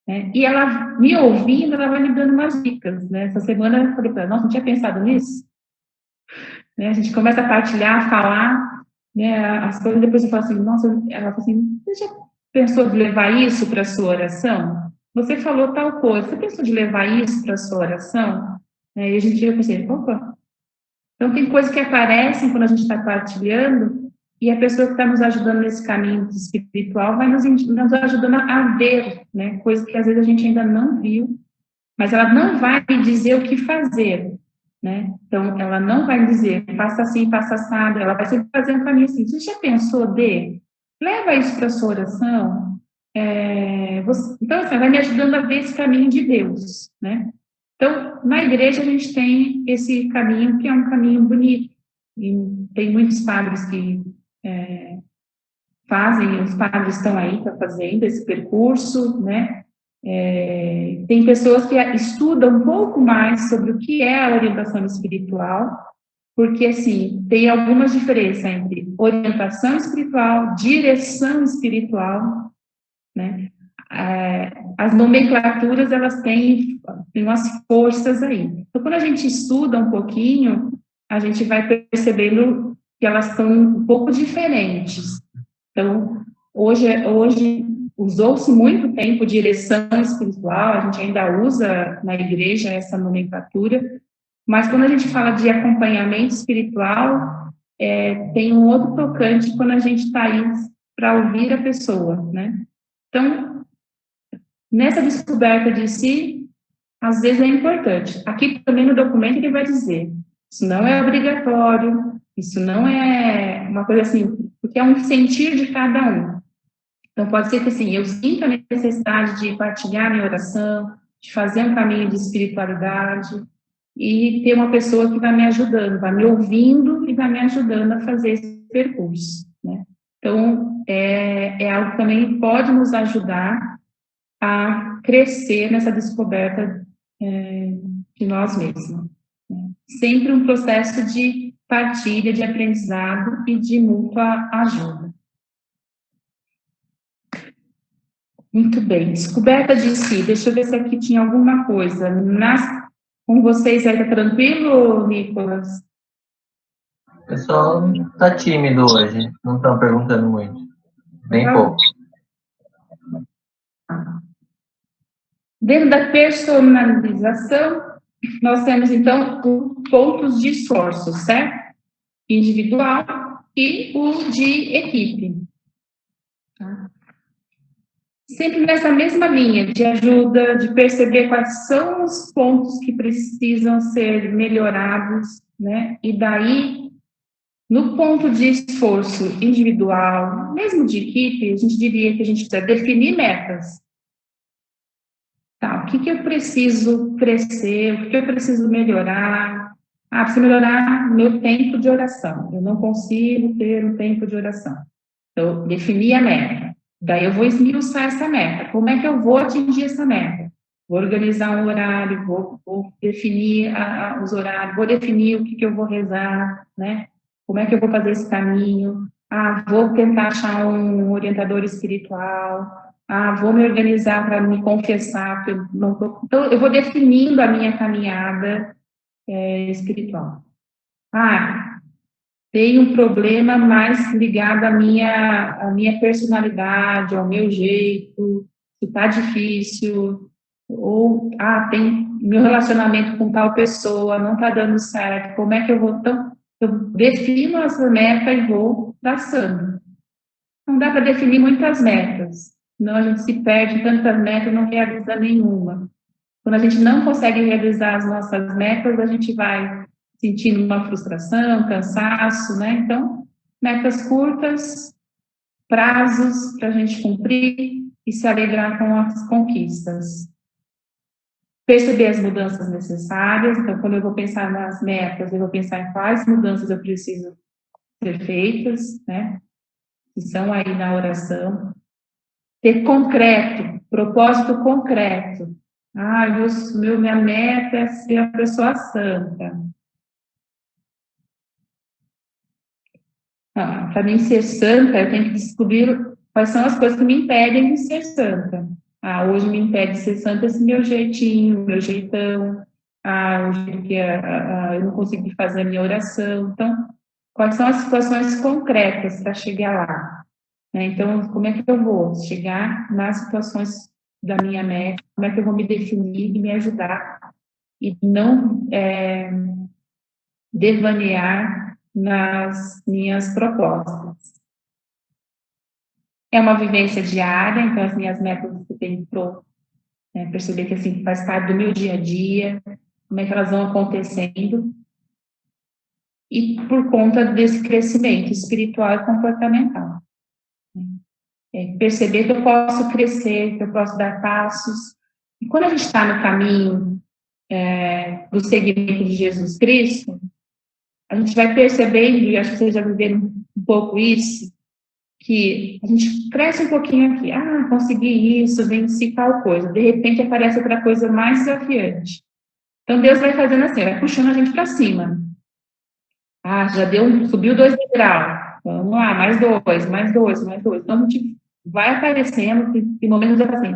Né? E ela, me ouvindo, ela vai me dando umas dicas. Né? Essa semana eu falei para ela, nossa, não tinha pensado nisso? Né? A gente começa a partilhar, a falar, né, as coisas, depois eu falo assim, nossa, ela fala assim, você já pensou de levar isso para a sua oração? Você falou tal coisa, você pensou de levar isso para a sua oração? E a gente fica assim, opa. Então, tem coisas que aparecem quando a gente está partilhando e a pessoa que está nos ajudando nesse caminho espiritual vai nos ajudando a ver, né, coisas que às vezes a gente ainda não viu, mas ela não vai me dizer o que fazer, né? Então, ela não vai me dizer, faça assim, faça assado, ela vai sempre fazer um caminho assim. Você já pensou leva isso para a sua oração? Então, assim, vai me ajudando a ver esse caminho de Deus, né? Então, na igreja a gente tem esse caminho que é um caminho bonito, e tem muitos padres que fazem, os padres estão aí fazendo esse percurso, né? Tem pessoas que estudam um pouco mais sobre o que é a orientação espiritual, porque, assim, tem algumas diferenças entre orientação espiritual, direção espiritual, né? As nomenclaturas, elas têm umas forças aí. Então, quando a gente estuda um pouquinho, a gente vai percebendo que elas são um pouco diferentes. Então, hoje usou-se muito tempo direção espiritual, a gente ainda usa na igreja essa nomenclatura, mas quando a gente fala de acompanhamento espiritual, tem um outro tocante quando a gente está aí para ouvir a pessoa, né? Então, nessa descoberta de si, às vezes é importante. Aqui também no documento ele vai dizer, isso não é obrigatório, isso não é uma coisa assim, porque é um sentir de cada um. Então pode ser que assim, eu sinta a necessidade de partilhar minha oração, de fazer um caminho de espiritualidade e ter uma pessoa que vai me ajudando, vai me ouvindo e vai me ajudando a fazer esse percurso, né? Então, é algo que também pode nos ajudar a crescer nessa descoberta de nós mesmos. Né? Sempre um processo de partilha, de aprendizado e de mútua ajuda. Muito bem, descoberta de si. Deixa eu ver se aqui tinha alguma coisa. Com vocês aí, tá tranquilo, Nicolas? O pessoal tá tímido hoje, não estão perguntando muito. Bem pouco. Dentro da personalização, nós temos, então, os pontos de esforço, certo? Individual e o de equipe. Tá? Sempre nessa mesma linha de ajuda, de perceber quais são os pontos que precisam ser melhorados, né? E daí, no ponto de esforço individual, mesmo de equipe, a gente diria que a gente precisa definir metas. Tá, o que eu preciso crescer, o que eu preciso melhorar? Preciso melhorar meu tempo de oração. Eu não consigo ter um tempo de oração. Então, definir a meta. Daí eu vou esmiuçar essa meta. Como é que eu vou atingir essa meta? Vou organizar um horário, vou definir os horários, vou definir o que eu vou rezar, né? Como é que eu vou fazer esse caminho? Vou tentar achar um orientador espiritual. Vou me organizar para me confessar que eu não tô... Então, eu vou definindo a minha caminhada espiritual. tem um problema mais ligado à minha personalidade, ao meu jeito, se está difícil, ou, tem meu relacionamento com tal pessoa, não está dando certo, como é que eu vou... Então, eu defino essa meta e vou traçando. Não dá para definir muitas metas, senão a gente se perde em tantas metas e não realiza nenhuma. Quando a gente não consegue realizar as nossas metas, a gente vai sentindo uma frustração, cansaço, né? Então, metas curtas, prazos para a gente cumprir e se alegrar com as conquistas. Perceber as mudanças necessárias. Então, quando eu vou pensar nas metas, eu vou pensar em quais mudanças eu preciso ser feitas, né? Que são aí na oração. Ter concreto, propósito concreto. Minha meta é ser uma pessoa santa. Para mim ser santa, eu tenho que descobrir quais são as coisas que me impedem de ser santa. Hoje me impede de ser santa esse meu jeitinho, meu jeitão. O jeito que eu não consegui fazer a minha oração. Então, quais são as situações concretas para chegar lá? Então, como é que eu vou chegar nas situações da minha meta? Como é que eu vou me definir e me ajudar? E não devanear nas minhas propostas. É uma vivência diária, então as minhas metas eu tenho que perceber que assim, faz parte do meu dia a dia, como é que elas vão acontecendo, e por conta desse crescimento espiritual e comportamental. Perceber que eu posso crescer, que eu posso dar passos, e quando a gente está no caminho do seguimento de Jesus Cristo, a gente vai percebendo, e acho que vocês já viveram um pouco isso, que a gente cresce um pouquinho aqui, consegui isso, venci tal coisa, de repente aparece outra coisa mais desafiante. Então Deus vai fazendo assim, vai puxando a gente para cima. Subiu 2 degraus, vamos lá, mais dois. Então a gente vai aparecendo, tem momentos assim,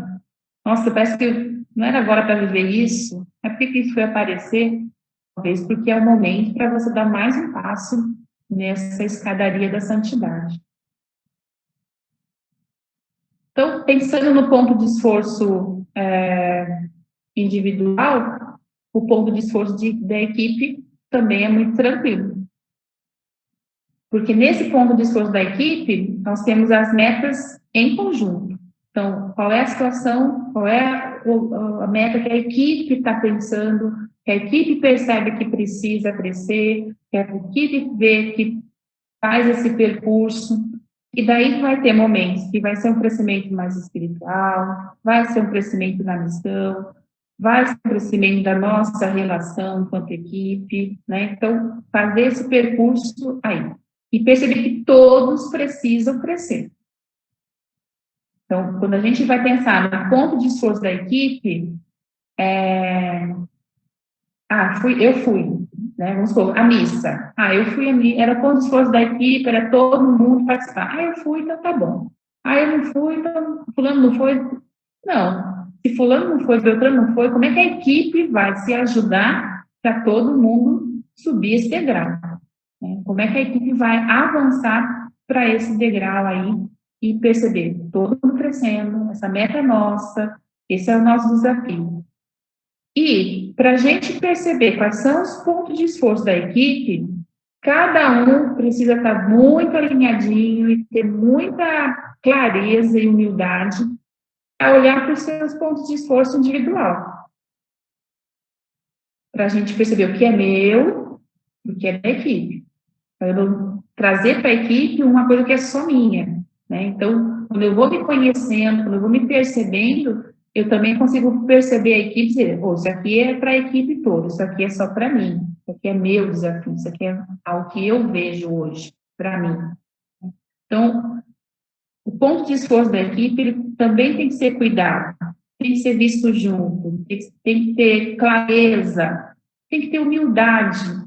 nossa, parece que não era agora para viver isso, mas por que isso foi aparecer? Talvez porque é o momento para você dar mais um passo nessa escadaria da santidade. Então, pensando no ponto de esforço individual, o ponto de esforço da equipe também é muito tranquilo. Porque nesse ponto de esforço da equipe, nós temos as metas em conjunto. Então, qual é a situação, qual é a meta que a equipe está pensando, que a equipe percebe que precisa crescer, que a equipe vê que faz esse percurso, e daí vai ter momentos que vai ser um crescimento mais espiritual, vai ser um crescimento na missão, vai ser um crescimento da nossa relação enquanto equipe, né? Então, fazer esse percurso aí. E perceber que todos precisam crescer. Então, quando a gente vai pensar no ponto de esforço da equipe, eu fui, né? Vamos supor, a missa. Eu fui a missa, era ponto de esforço da equipe, era todo mundo participar. Eu fui, então tá bom. Eu não fui, então fulano não foi. Não, se fulano não foi, Beltrano não foi, como é que a equipe vai se ajudar para todo mundo subir esse degrau? Como é que a equipe vai avançar para esse degrau aí e perceber todo mundo crescendo, essa meta é nossa, esse é o nosso desafio. E, para a gente perceber quais são os pontos de esforço da equipe, cada um precisa estar muito alinhadinho e ter muita clareza e humildade a olhar para os seus pontos de esforço individual. Para a gente perceber o que é meu e o que é da equipe. Para eu trazer para a equipe uma coisa que é só minha, né? Então, quando eu vou me conhecendo, quando eu vou me percebendo, eu também consigo perceber a equipe e dizer, isso aqui é para a equipe toda, isso aqui é só para mim, isso aqui é meu desafio, isso aqui é algo que eu vejo hoje, para mim. Então, o ponto de esforço da equipe, ele também tem que ser cuidado, tem que ser visto junto, tem que ter clareza, tem que ter humildade,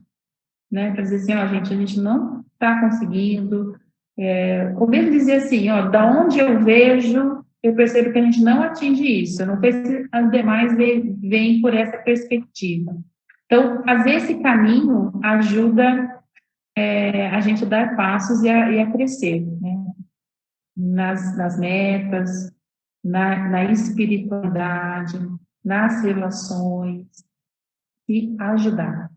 né, para dizer assim, gente, a gente não está conseguindo, ou mesmo dizer assim, da onde eu vejo, eu percebo que a gente não atinge isso, eu não sei se as demais veem por essa perspectiva. Então, fazer esse caminho ajuda a gente dar passos e a crescer, né? Nas metas, na espiritualidade, nas relações, e ajudar.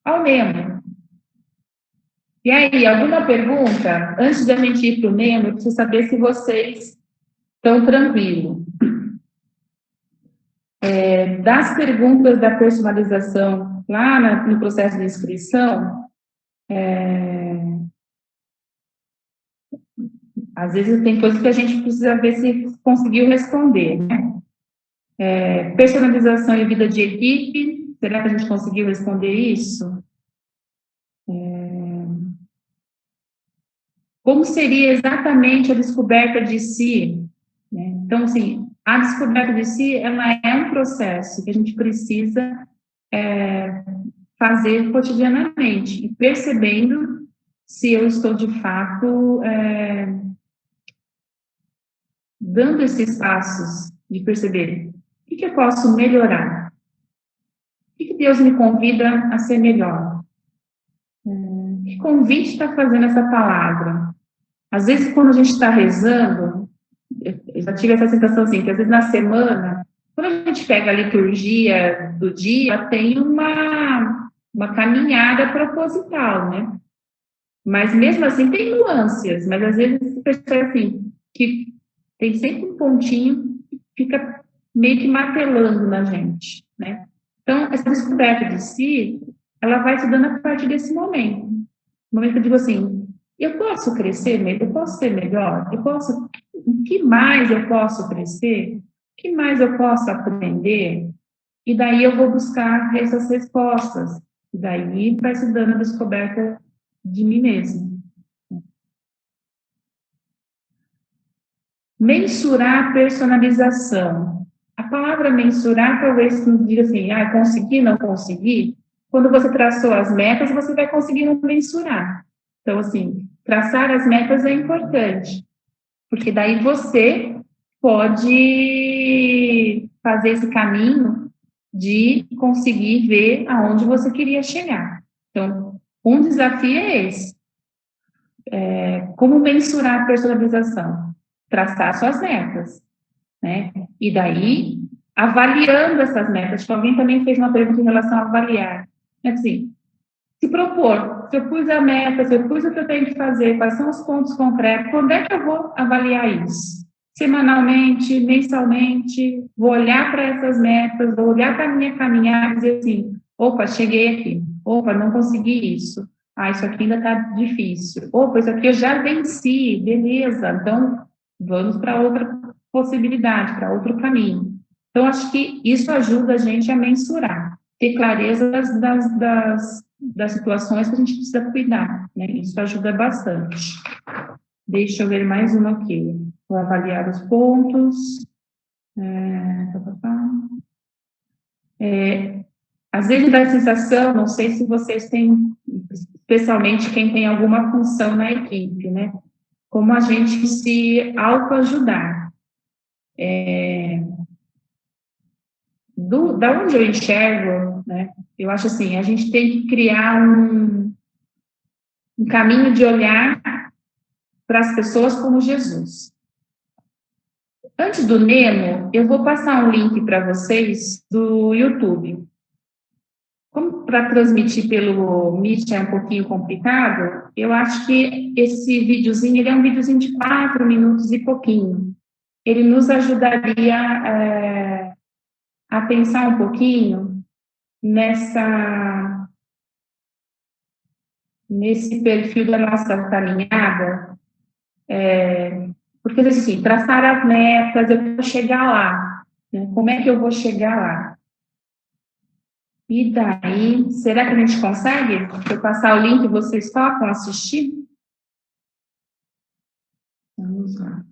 Ao Nemo. E aí, alguma pergunta? Antes da gente ir para o Nemo, eu preciso saber se vocês estão tranquilos. Das perguntas da personalização, lá no processo de inscrição, às vezes tem coisas que a gente precisa ver se conseguiu responder, né? Personalização e vida de equipe, será que a gente conseguiu responder isso? Como seria exatamente a descoberta de si? Né? Então, assim, a descoberta de si, ela é um processo que a gente precisa fazer cotidianamente, e percebendo se eu estou, de fato, dando esses passos de perceber o que eu posso melhorar, o que Deus me convida a ser melhor. Que convite está fazendo essa palavra? Às vezes, quando a gente está rezando, eu já tive essa sensação assim, que às vezes na semana, quando a gente pega a liturgia do dia, tem uma caminhada proposital, né? Mas mesmo assim tem nuances, mas às vezes você percebe assim, que tem sempre um pontinho que fica meio que martelando na gente, né? Então, essa descoberta de si, ela vai se dando a partir desse momento. No momento que eu digo assim, eu posso crescer, eu posso ser melhor, o que mais eu posso crescer? O que mais eu posso aprender? E daí eu vou buscar essas respostas. E daí vai se dando a descoberta de mim mesmo. Mensurar a personalização. A palavra mensurar talvez nos diga assim, consegui, não consegui. Quando você traçou as metas, você vai conseguindo mensurar. Então, assim, traçar as metas é importante, porque daí você pode fazer esse caminho de conseguir ver aonde você queria chegar. Então, um desafio é esse. Como mensurar a personalização? Traçar suas metas, né? E daí, avaliando essas metas. Acho que alguém também fez uma pergunta em relação a avaliar. Assim, se propor, se eu pus a meta, se eu pus o que eu tenho que fazer, quais são os pontos concretos, quando é que eu vou avaliar isso? Semanalmente, mensalmente, vou olhar para essas metas, vou olhar para a minha caminhada e dizer assim, opa, cheguei aqui, opa, não consegui isso, isso aqui ainda está difícil, opa, isso aqui eu já venci, beleza, então vamos para outra possibilidade, para outro caminho. Então, acho que isso ajuda a gente a mensurar, ter clareza das situações que a gente precisa cuidar, né? Isso ajuda bastante. Deixa eu ver mais uma aqui. Vou avaliar os pontos. Às vezes dá a sensação, não sei se vocês têm, especialmente quem tem alguma função na equipe, né? Como a gente se autoajudar. Da onde eu enxergo, né? Eu acho assim, a gente tem que criar um caminho de olhar para as pessoas como Jesus. Antes do Nemo, eu vou passar um link para vocês do YouTube. Como para transmitir pelo Meet é um pouquinho complicado, eu acho que esse videozinho, ele é um videozinho de 4 minutos e pouquinho. Ele nos ajudaria a pensar um pouquinho nesse perfil da nossa caminhada, porque, assim, traçar as metas, eu quero chegar lá, né? Como é que eu vou chegar lá? E daí, será que a gente consegue? Se eu passar o link, vocês topam assistir? Vamos lá.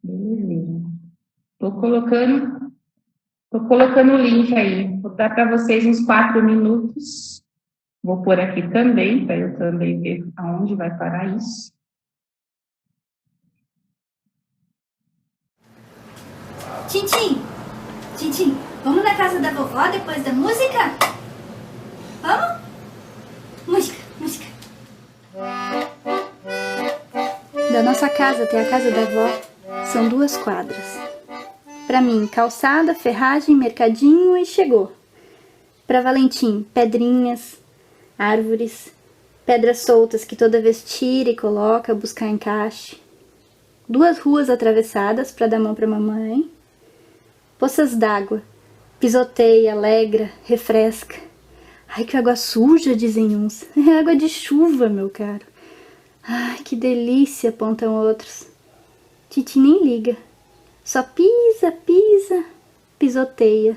Beleza. Estou colocando o link aí. Vou dar para vocês uns 4 minutos. Vou pôr aqui também, para eu também ver aonde vai parar isso. Tintim, vamos na casa da vovó depois da música? Vamos? Música, música. Da nossa casa até a casa da avó são 2 quadras. Para mim, calçada, ferragem, mercadinho e chegou. Para Valentim, pedrinhas, árvores, pedras soltas que toda vez tira e coloca, buscar encaixe. 2 ruas atravessadas para dar mão para mamãe. Poças d'água, pisoteia, alegra, refresca. Ai, que água suja, dizem uns. É água de chuva, meu caro. Ai, que delícia, apontam outros. Titi nem liga. Só pisa, pisa, pisoteia.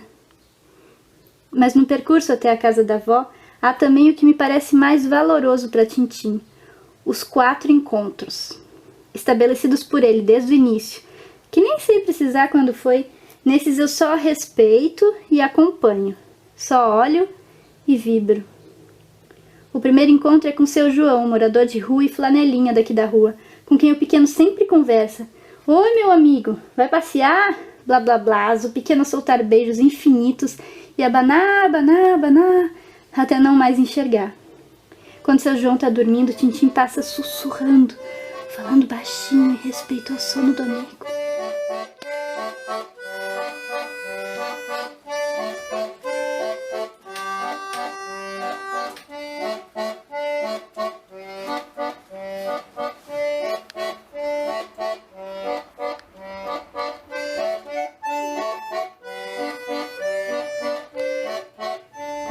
Mas no percurso até a casa da avó, há também o que me parece mais valoroso para Tintim. Os 4 encontros, estabelecidos por ele desde o início, que nem sei precisar quando foi. Nesses eu só respeito e acompanho. Só olho e vibro. O primeiro encontro é com seu João, morador de rua e flanelinha daqui da rua, com quem o pequeno sempre conversa. Oi, meu amigo, vai passear? Blá, blá, blá, o pequeno soltar beijos infinitos e abanar, abanar, abanar, até não mais enxergar. Quando seu João tá dormindo, Tintim passa sussurrando, falando baixinho em respeito ao sono do amigo.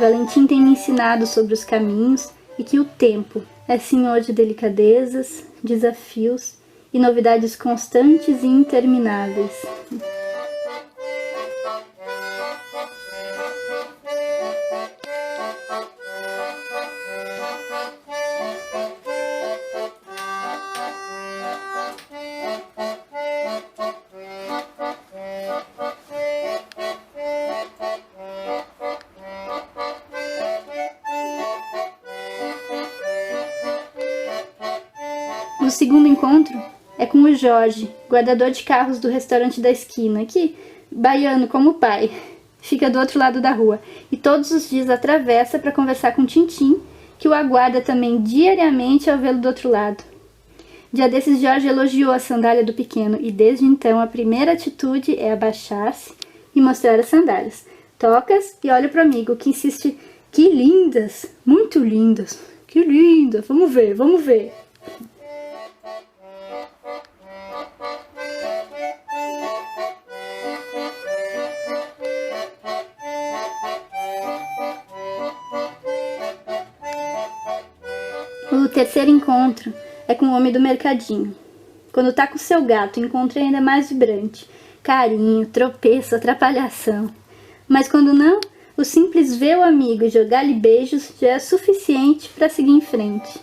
Valentim tem me ensinado sobre os caminhos e que o tempo é senhor de delicadezas, desafios e novidades constantes e intermináveis. O segundo encontro é com o Jorge, guardador de carros do restaurante da esquina, que, baiano como o pai, fica do outro lado da rua e todos os dias atravessa para conversar com Tintim, que o aguarda também diariamente ao vê-lo do outro lado. Dia desses, Jorge elogiou a sandália do pequeno e desde então a primeira atitude é abaixar-se e mostrar as sandálias. Tocas e olha para o amigo, que insiste: que lindas, muito lindas, que lindas, vamos ver, vamos ver. O terceiro encontro é com o homem do mercadinho. Quando tá com seu gato, o encontro é ainda mais vibrante. Carinho, tropeço, atrapalhação. Mas quando não, o simples ver o amigo e jogar-lhe beijos já é suficiente para seguir em frente.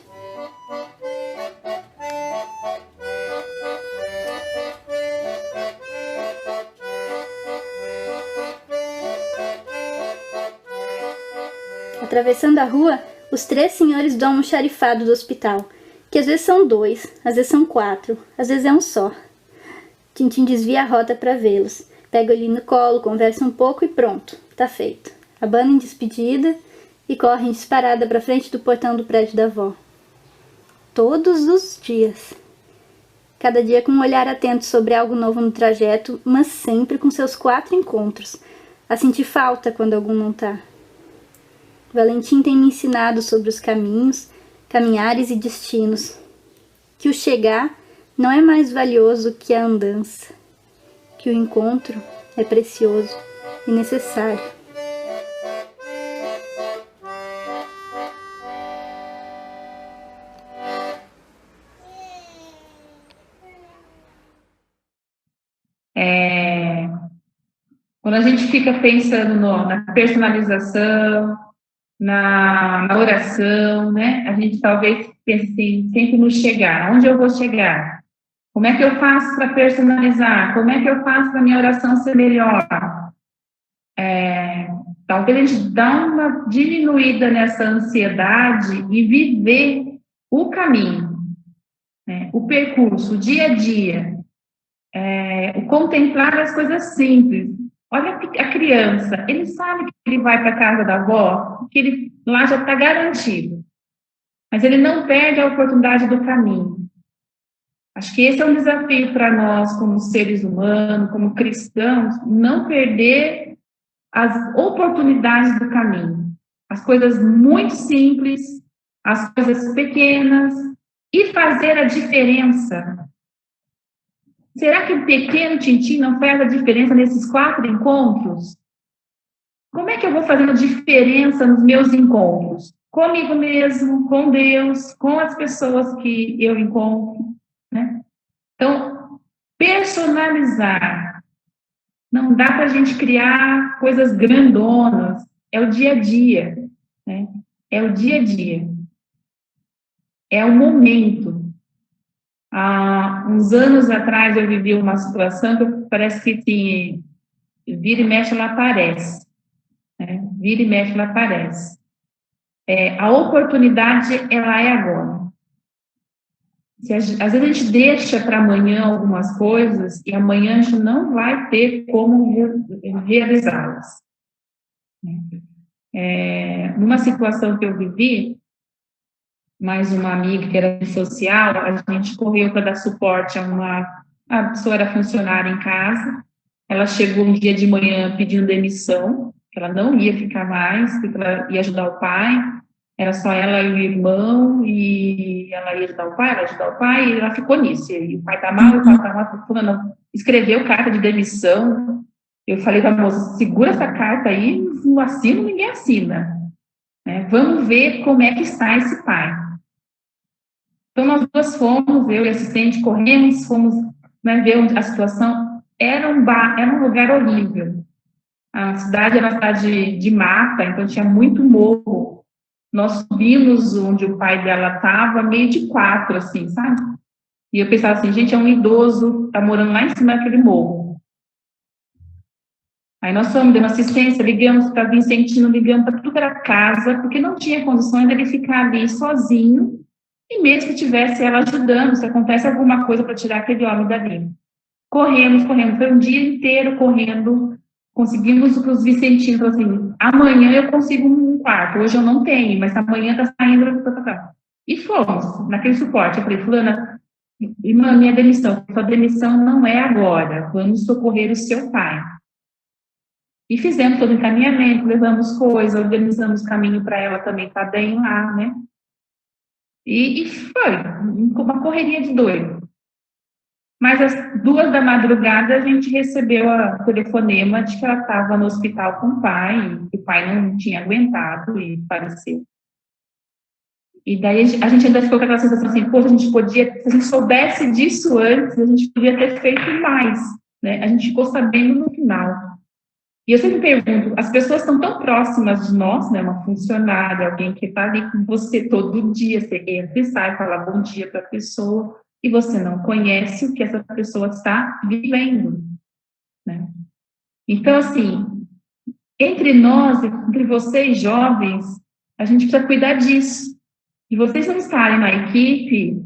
Atravessando a rua, os 3 senhores dão um xarifado do hospital, que às vezes são 2, às vezes são 4, às vezes é um só. Tintim desvia a rota para vê-los, pega ele no colo, conversa um pouco e pronto, tá feito. Abana em despedida e corre em disparada para frente do portão do prédio da avó. Todos os dias. Cada dia com um olhar atento sobre algo novo no trajeto, mas sempre com seus 4 encontros, a sentir falta quando algum não tá. Valentim tem me ensinado sobre os caminhos, caminhares e destinos, que o chegar não é mais valioso que a andança, que o encontro é precioso e necessário. Quando a gente fica pensando na personalização, na oração, né? A gente talvez pense assim, sempre no chegar. Onde eu vou chegar? Como é que eu faço para personalizar? Como é que eu faço para minha oração ser melhor? Talvez a gente dá uma diminuída nessa ansiedade e viver o caminho, né? O percurso, o dia a dia, o contemplar as coisas simples. Olha a criança, ele sabe que ele vai para a casa da avó, que ele lá já está garantido. Mas ele não perde a oportunidade do caminho. Acho que esse é um desafio para nós, como seres humanos, como cristãos, não perder as oportunidades do caminho. As coisas muito simples, as coisas pequenas, e fazer a diferença. Será que o pequeno tintim não faz a diferença nesses 4 encontros? Como é que eu vou fazendo diferença nos meus encontros? Comigo mesmo, com Deus, com as pessoas que eu encontro, né? Então, personalizar. Não dá para a gente criar coisas grandonas. É o dia a dia, né? É o dia a dia. É o momento. Há uns anos atrás eu vivi uma situação que parece que assim, vira e mexe ela aparece. Né? Vira e mexe ela aparece. A oportunidade, ela é agora. Às vezes a gente deixa para amanhã algumas coisas e amanhã a gente não vai ter como realizá-las. Numa situação que eu vivi, mais uma amiga que era social, a gente correu para dar suporte a pessoa era funcionária em casa, ela chegou um dia de manhã pedindo demissão, que ela não ia ficar mais, porque ela ia ajudar o pai, era só ela e o irmão, e ela ia ajudar o pai, e ela ficou nisso, e o pai tá mal, fulano escreveu carta de demissão, eu falei para a moça, segura essa carta aí, não assino, ninguém assina, né? Vamos ver como é que está esse pai. Então, nós duas fomos, eu e a assistente, corremos, fomos, né, ver a situação. Era um lugar horrível. A cidade era uma cidade de mata, então tinha muito morro. Nós subimos onde o pai dela estava, meio de 4, assim, sabe? E eu pensava assim, gente, é um idoso, está morando lá em cima daquele morro. Aí nós fomos, demos assistência, ligamos para Vicentino, ligamos para tudo que era casa, porque não tinha condições dele ficar ali sozinho, e mesmo que tivesse ela ajudando, se acontece alguma coisa para tirar aquele homem dali. Corremos, foi um dia inteiro correndo, conseguimos para os Vicentinos, assim, amanhã eu consigo um quarto, hoje eu não tenho, mas amanhã está saindo, e fomos, naquele suporte, eu falei, fulana, irmã, minha demissão, sua demissão não é agora, vamos socorrer o seu pai. E fizemos todo o encaminhamento, levamos coisas, organizamos caminho para ela também estar bem lá, né? E foi uma correria de doido. Mas às 2 da madrugada a gente recebeu o telefonema de que ela estava no hospital com o pai, e o pai não tinha aguentado e faleceu. E daí a gente ainda ficou com aquela sensação assim, poxa, se a gente soubesse disso antes, a gente podia ter feito mais, né? A gente ficou sabendo no final. E eu sempre pergunto, as pessoas estão tão próximas de nós, né? Uma funcionária, alguém que está ali com você todo dia, você entra e sai, fala bom dia para a pessoa, e você não conhece o que essa pessoa está vivendo, né? Então, assim, entre nós, entre vocês jovens, a gente precisa cuidar disso. E vocês não estarem na equipe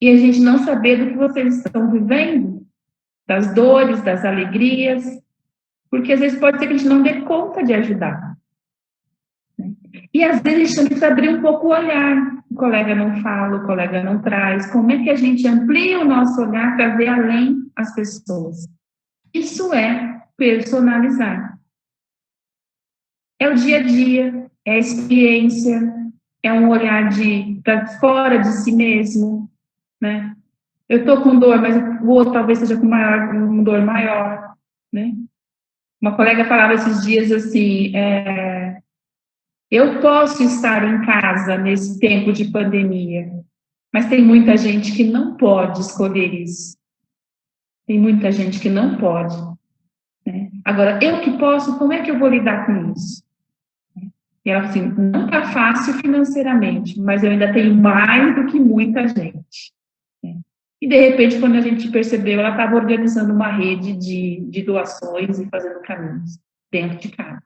e a gente não saber do que vocês estão vivendo, das dores, das alegrias, porque às vezes pode ser que a gente não dê conta de ajudar. Né? E às vezes a gente precisa abrir um pouco o olhar. O colega não fala, o colega não traz. Como é que a gente amplia o nosso olhar para ver além as pessoas? Isso é personalizar. É o dia a dia, é a experiência, é um olhar para fora de si mesmo, né? Eu estou com dor, mas o outro talvez seja com uma dor maior, né? Uma colega falava esses dias assim, eu posso estar em casa nesse tempo de pandemia, mas tem muita gente que não pode escolher isso. Tem muita gente que não pode. Né? Agora, eu que posso, como é que eu vou lidar com isso? E ela assim, não está fácil financeiramente, mas eu ainda tenho mais do que muita gente. Né? E, de repente, quando a gente percebeu, ela estava organizando uma rede de doações e fazendo caminhos dentro de casa.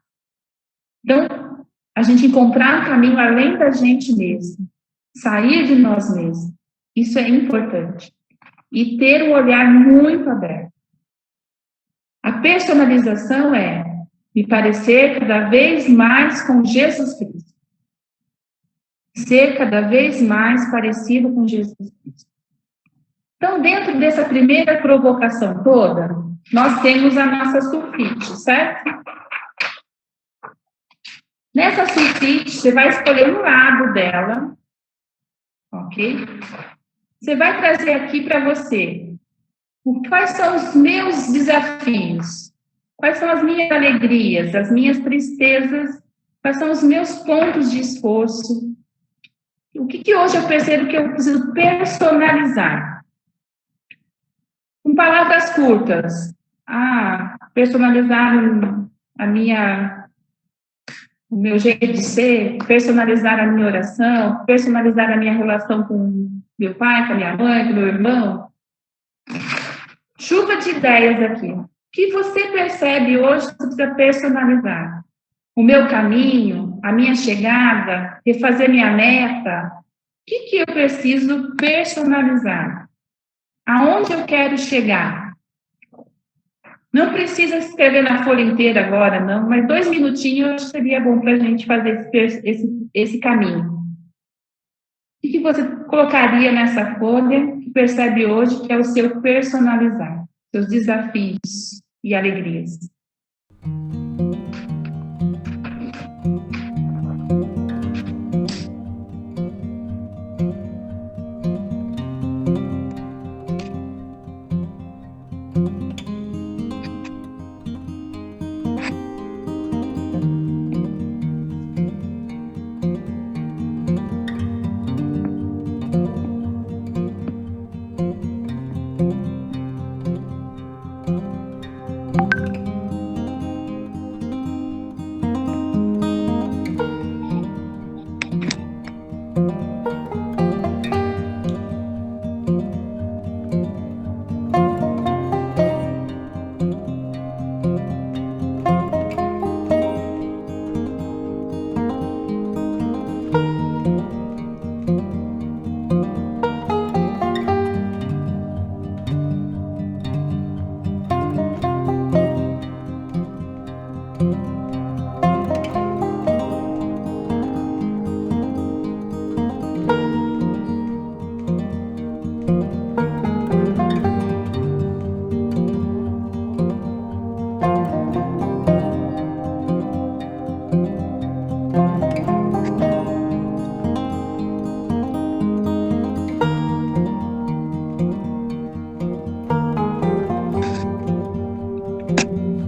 Então, a gente encontrar um caminho além da gente mesmo, sair de nós mesmos, isso é importante. E ter um olhar muito aberto. A personalização é me parecer cada vez mais com Jesus Cristo. Ser cada vez mais parecido com Jesus Cristo. Então, dentro dessa primeira provocação toda, nós temos a nossa sulfite, certo? Nessa sulfite, você vai escolher um lado dela, ok? Você vai trazer aqui para você quais são os meus desafios, quais são as minhas alegrias, as minhas tristezas, quais são os meus pontos de esforço. O que hoje eu percebo que eu preciso personalizar? Com palavras curtas. Personalizar o meu jeito de ser, personalizar a minha oração, personalizar a minha relação com meu pai, com a minha mãe, com meu irmão. Chuva de ideias aqui. O que você percebe hoje que você precisa personalizar? O meu caminho, a minha chegada, refazer minha meta. O que eu preciso personalizar? Aonde eu quero chegar? Não precisa escrever na folha inteira agora, não, mas 2 minutinhos seria bom para a gente fazer esse caminho. O que você colocaria nessa folha que percebe hoje que é o seu personalizar, seus desafios e alegrias?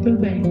Muito bem.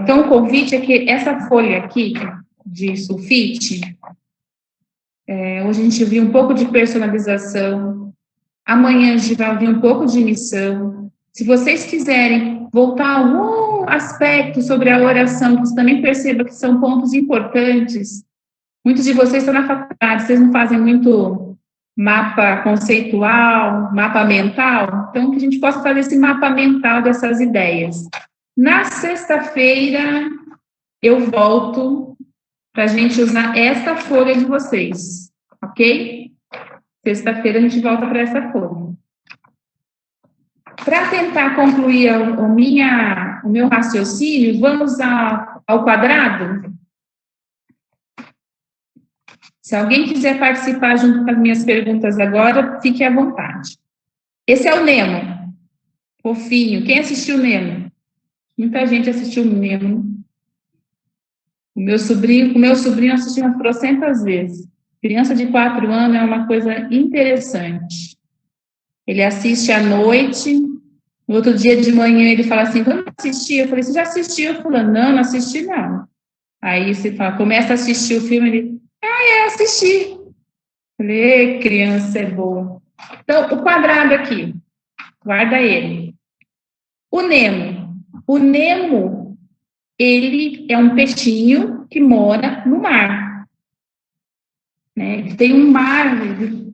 Então, o convite é que essa folha aqui de sulfite, hoje a gente viu um pouco de personalização, amanhã a gente vai ouvir um pouco de missão. Se vocês quiserem voltar a algum aspecto sobre a oração, que você também perceba que são pontos importantes, muitos de vocês estão na faculdade, vocês não fazem muito mapa conceitual, mapa mental, então que a gente possa fazer esse mapa mental dessas ideias. Na sexta-feira, eu volto para a gente usar esta folha de vocês, ok? Sexta-feira a gente volta para essa folha. para tentar concluir o meu raciocínio, vamos ao quadrado? Se alguém quiser participar junto com as minhas perguntas agora, fique à vontade. Esse é o Nemo. Fofinho. Quem assistiu o Nemo? Muita gente assistiu o Nemo. O meu sobrinho assistiu umas trocentas vezes. Criança de 4 anos é uma coisa interessante. Ele assiste à noite, no outro dia de manhã ele fala assim, vamos assistir? Eu falei, você já assistiu? Eu falei, não assisti não. Aí você fala, começa a assistir o filme, ele, assisti. Eu falei, criança é boa. Então, o quadrado aqui, guarda ele. O Nemo, ele é um peixinho que mora no mar. Né? Tem um mar,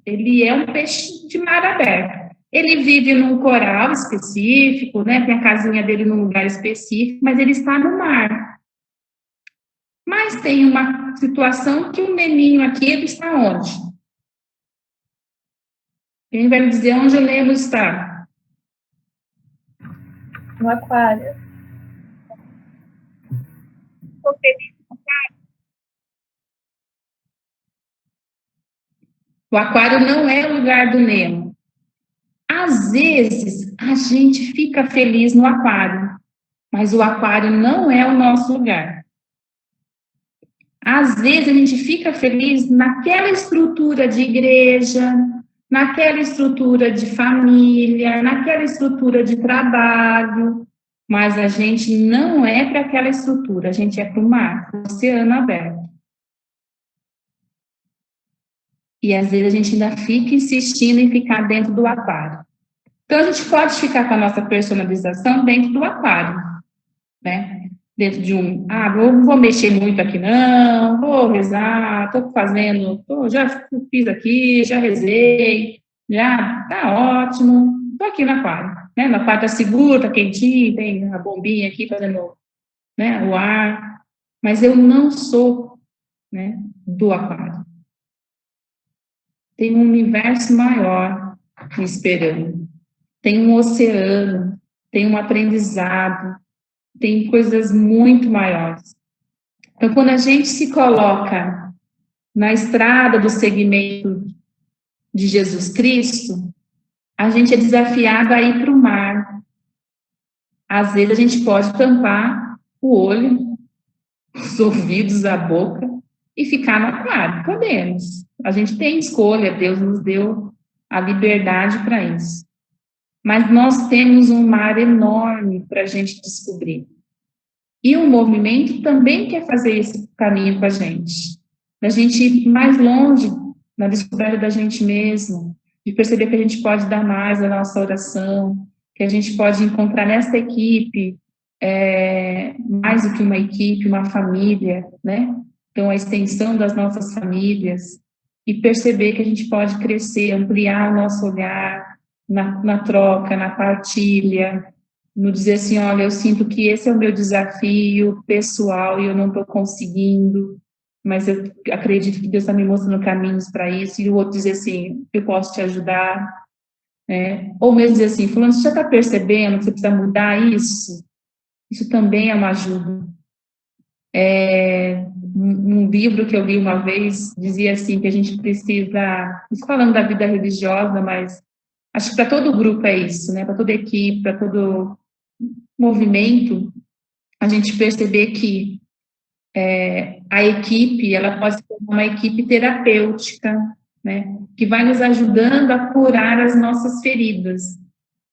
ele é um peixe de mar aberto. Ele vive num coral específico, né? Tem a casinha dele num lugar específico, mas ele está no mar. Mas tem uma situação que o Neminho aqui, ele está onde? Quem vai me dizer onde o Nemo está? No aquário. O aquário não é o lugar do Nemo. Às vezes, a gente fica feliz no aquário, mas o aquário não é o nosso lugar. Às vezes, a gente fica feliz naquela estrutura de igreja, naquela estrutura de família, naquela estrutura de trabalho, mas a gente não é para aquela estrutura, a gente é para o mar, para o oceano aberto. E às vezes a gente ainda fica insistindo em ficar dentro do aquário. Então, a gente pode ficar com a nossa personalização dentro do aquário, né? Dentro de não vou mexer muito aqui não, vou rezar, já fiz aqui, já rezei, já tá ótimo, tô aqui no aquário, né? No aquário tá seguro, tá quentinho, tem a bombinha aqui fazendo, né, o ar, mas eu não sou, né, do aquário. Tem um universo maior me esperando, tem um oceano, tem um aprendizado, tem coisas muito maiores. Então, quando a gente se coloca na estrada do segmento de Jesus Cristo, a gente é desafiado a ir para o mar. Às vezes, a gente pode tampar o olho, os ouvidos, a boca e ficar no aquário. Podemos. A gente tem escolha, Deus nos deu a liberdade para isso. Mas nós temos um mar enorme para a gente descobrir. E o movimento também quer fazer esse caminho com a gente. Da gente ir mais longe na descoberta da gente mesmo, de perceber que a gente pode dar mais a nossa oração, que a gente pode encontrar nessa equipe mais do que uma equipe, uma família, né? Então, a extensão das nossas famílias e perceber que a gente pode crescer, ampliar o nosso olhar, na troca, na partilha, no dizer assim, olha, eu sinto que esse é o meu desafio pessoal e eu não estou conseguindo, mas eu acredito que Deus está me mostrando caminhos para isso, e o outro dizer assim, eu posso te ajudar, né? Ou mesmo dizer assim, fulano, você já está percebendo que você precisa mudar isso? Isso também é uma ajuda. Um livro que eu li uma vez dizia assim, que a gente precisa, falando da vida religiosa, mas acho que para todo grupo é isso, né? Para toda equipe, para todo movimento, a gente perceber que a equipe, ela pode ser uma equipe terapêutica, né? Que vai nos ajudando a curar as nossas feridas.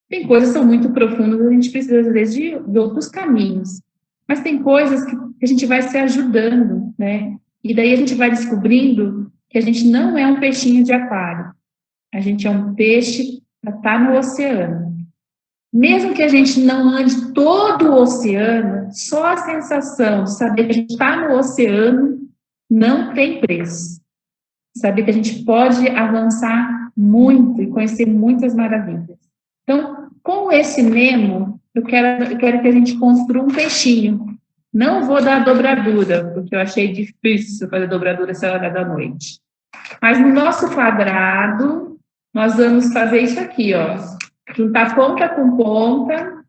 Tem coisas que são muito profundas, a gente precisa, às vezes, de outros caminhos. Mas tem coisas que a gente vai se ajudando, né? E daí a gente vai descobrindo que a gente não é um peixinho de aquário. A gente é um peixe para estar no oceano. Mesmo que a gente não ande todo o oceano, só a sensação de saber que a gente está no oceano não tem preço. Saber que a gente pode avançar muito e conhecer muitas maravilhas. Então, com esse Nemo, eu quero que a gente construa um peixinho. Não vou dar dobradura, porque eu achei difícil fazer dobradura essa hora da noite. Mas no nosso quadrado, nós vamos fazer isso aqui, ó. juntar ponta com ponta,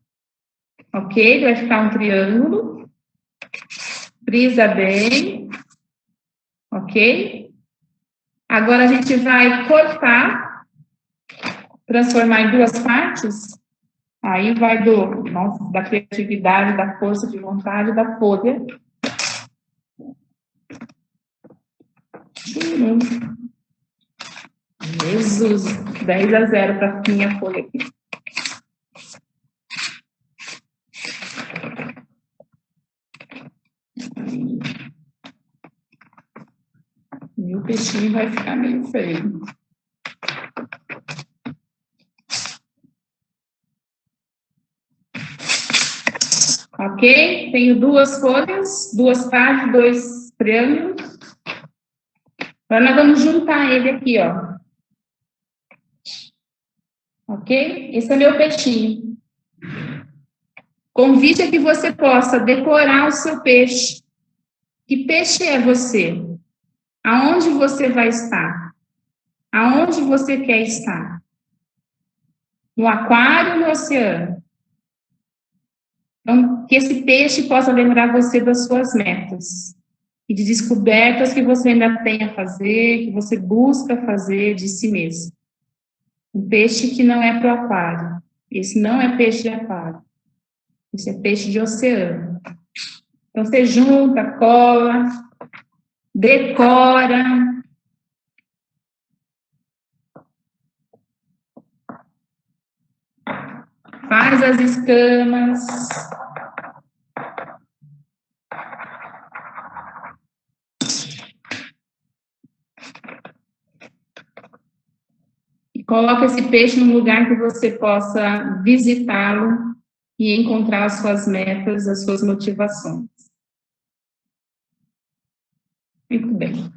ok? Vai ficar um triângulo. Frisa bem, ok? Agora a gente vai cortar, transformar em duas partes. Aí vai da criatividade, da força de vontade, da folha. Jesus, 10-0 para minha folha aqui. Meu peixinho vai ficar meio feio. Ok? Tenho duas folhas, duas partes, dois triângulos. Agora nós vamos juntar ele aqui, ó. Ok? Esse é meu peixinho. Convite a que você possa decorar o seu peixe. Que peixe é você? Aonde você vai estar? Aonde você quer estar? No aquário ou no oceano? Então, que esse peixe possa lembrar você das suas metas e de descobertas que você ainda tem a fazer, que você busca fazer de si mesmo. Um peixe que não é para o aquário. Esse não é peixe de aquário. Esse é peixe de oceano. Então, você junta, cola, decora. Faz as escamas. E coloca esse peixe num lugar que você possa visitá-lo e encontrar as suas metas, as suas motivações. Muito bem.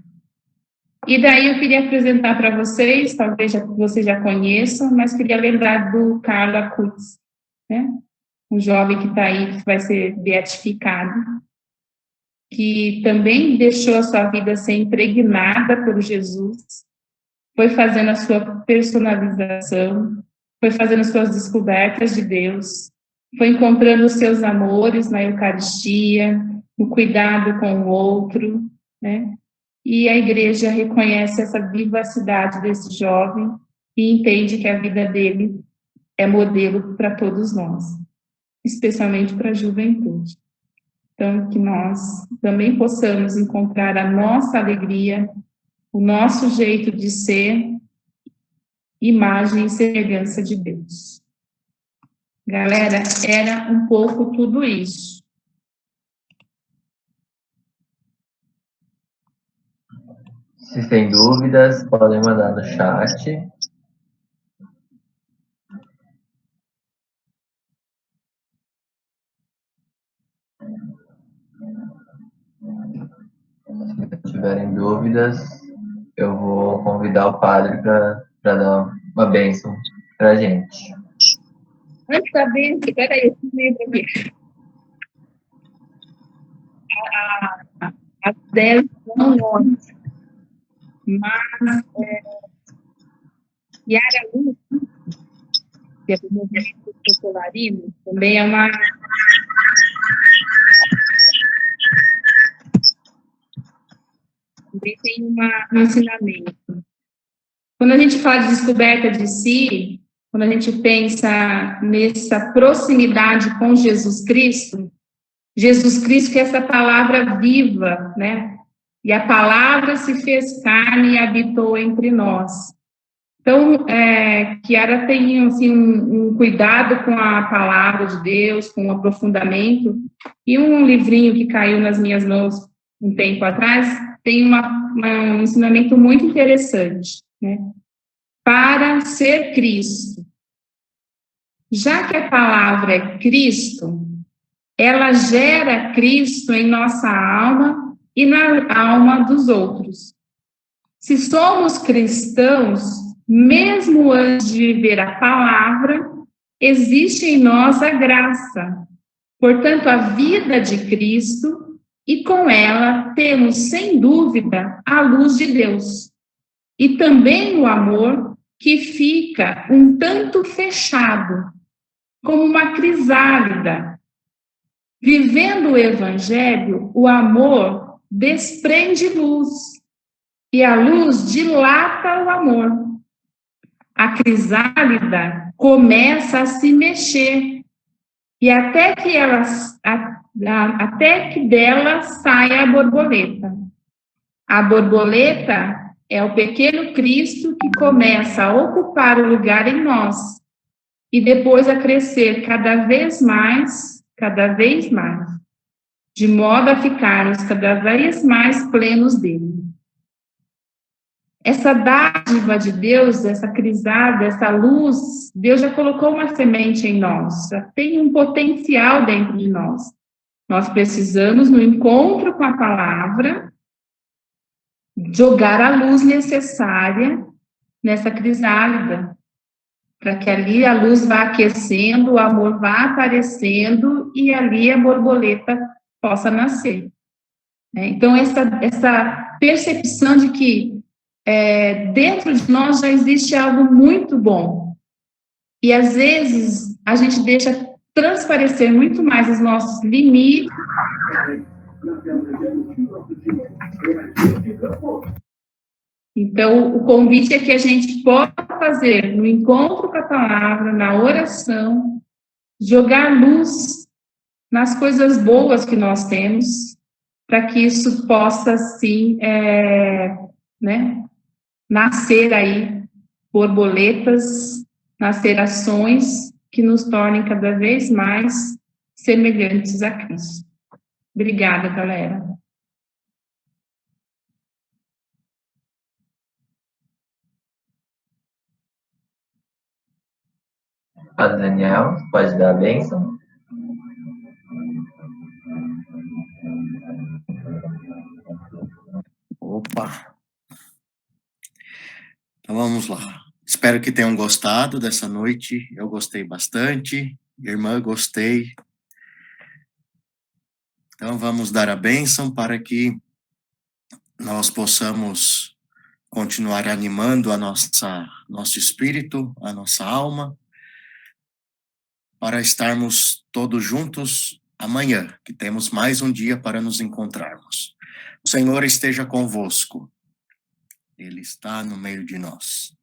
E daí eu queria apresentar para vocês, talvez vocês já conheçam, mas queria lembrar do Carlo Acutis, né? Um jovem que está aí, que vai ser beatificado, que também deixou a sua vida ser impregnada por Jesus, foi fazendo a sua personalização, foi fazendo suas descobertas de Deus, foi encontrando os seus amores na Eucaristia, no cuidado com o outro, né? E a igreja reconhece essa vivacidade desse jovem e entende que a vida dele é modelo para todos nós, especialmente para a juventude. Então, que nós também possamos encontrar a nossa alegria, o nosso jeito de ser, imagem e semelhança de Deus. Galera, era um pouco tudo isso. Se tem dúvidas, podem mandar no chat. Se tiverem dúvidas, eu vou convidar o padre para dar uma bênção para a gente. Antes da bênção, peraí, eu lembro aqui. As 10 não longe. Mas, Yara Luz, que é do movimento popularismo, também é uma... Também tem um ensinamento. Quando a gente fala de descoberta de si, quando a gente pensa nessa proximidade com Jesus Cristo que é essa palavra viva, né? E a palavra se fez carne e habitou entre nós. Então, Kiara tem assim, um cuidado com a palavra de Deus, com o aprofundamento. E um livrinho que caiu nas minhas mãos um tempo atrás tem um ensinamento muito interessante, né? Para ser Cristo. Já que a palavra é Cristo, ela gera Cristo em nossa alma e na alma dos outros. Se somos cristãos, mesmo antes de viver a palavra, existe em nós a graça. Portanto, a vida de Cristo, e com ela temos, sem dúvida, a luz de Deus. E também o amor que fica um tanto fechado, como uma crisálida. Vivendo o Evangelho, o amor desprende luz, e a luz dilata o amor. A crisálida começa a se mexer, e até que dela saia a borboleta. A borboleta é o pequeno Cristo que começa a ocupar o lugar em nós, e depois a crescer cada vez mais, de modo a ficarmos cada vez mais plenos dele. Essa dádiva de Deus, essa crisada, essa luz, Deus já colocou uma semente em nós, já tem um potencial dentro de nós. Nós precisamos, no encontro com a palavra, jogar a luz necessária nessa crisálida, para que ali a luz vá aquecendo, o amor vá aparecendo e ali a borboleta possa nascer. Então, essa percepção de que dentro de nós já existe algo muito bom. E, às vezes, a gente deixa transparecer muito mais os nossos limites. Então, o convite é que a gente possa fazer no encontro com a palavra, na oração, jogar luz nas coisas boas que nós temos, para que isso possa, sim, nascer aí borboletas, nascer ações que nos tornem cada vez mais semelhantes a Cristo. Obrigada, galera. Padre Daniel, pode dar a bênção? Opa! Então vamos lá. Espero que tenham gostado dessa noite. Eu gostei bastante. Irmã, gostei. Então vamos dar a bênção para que nós possamos continuar animando nosso espírito, a nossa alma, para estarmos todos juntos amanhã, que temos mais um dia para nos encontrarmos. O Senhor esteja convosco. Ele está no meio de nós.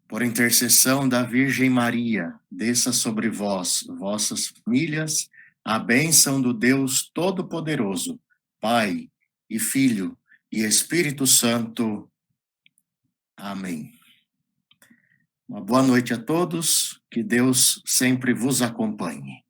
Por intercessão da Virgem Maria, desça sobre vós, vossas famílias, a bênção do Deus Todo-Poderoso, Pai e Filho e Espírito Santo. Amém. Uma boa noite a todos, que Deus sempre vos acompanhe.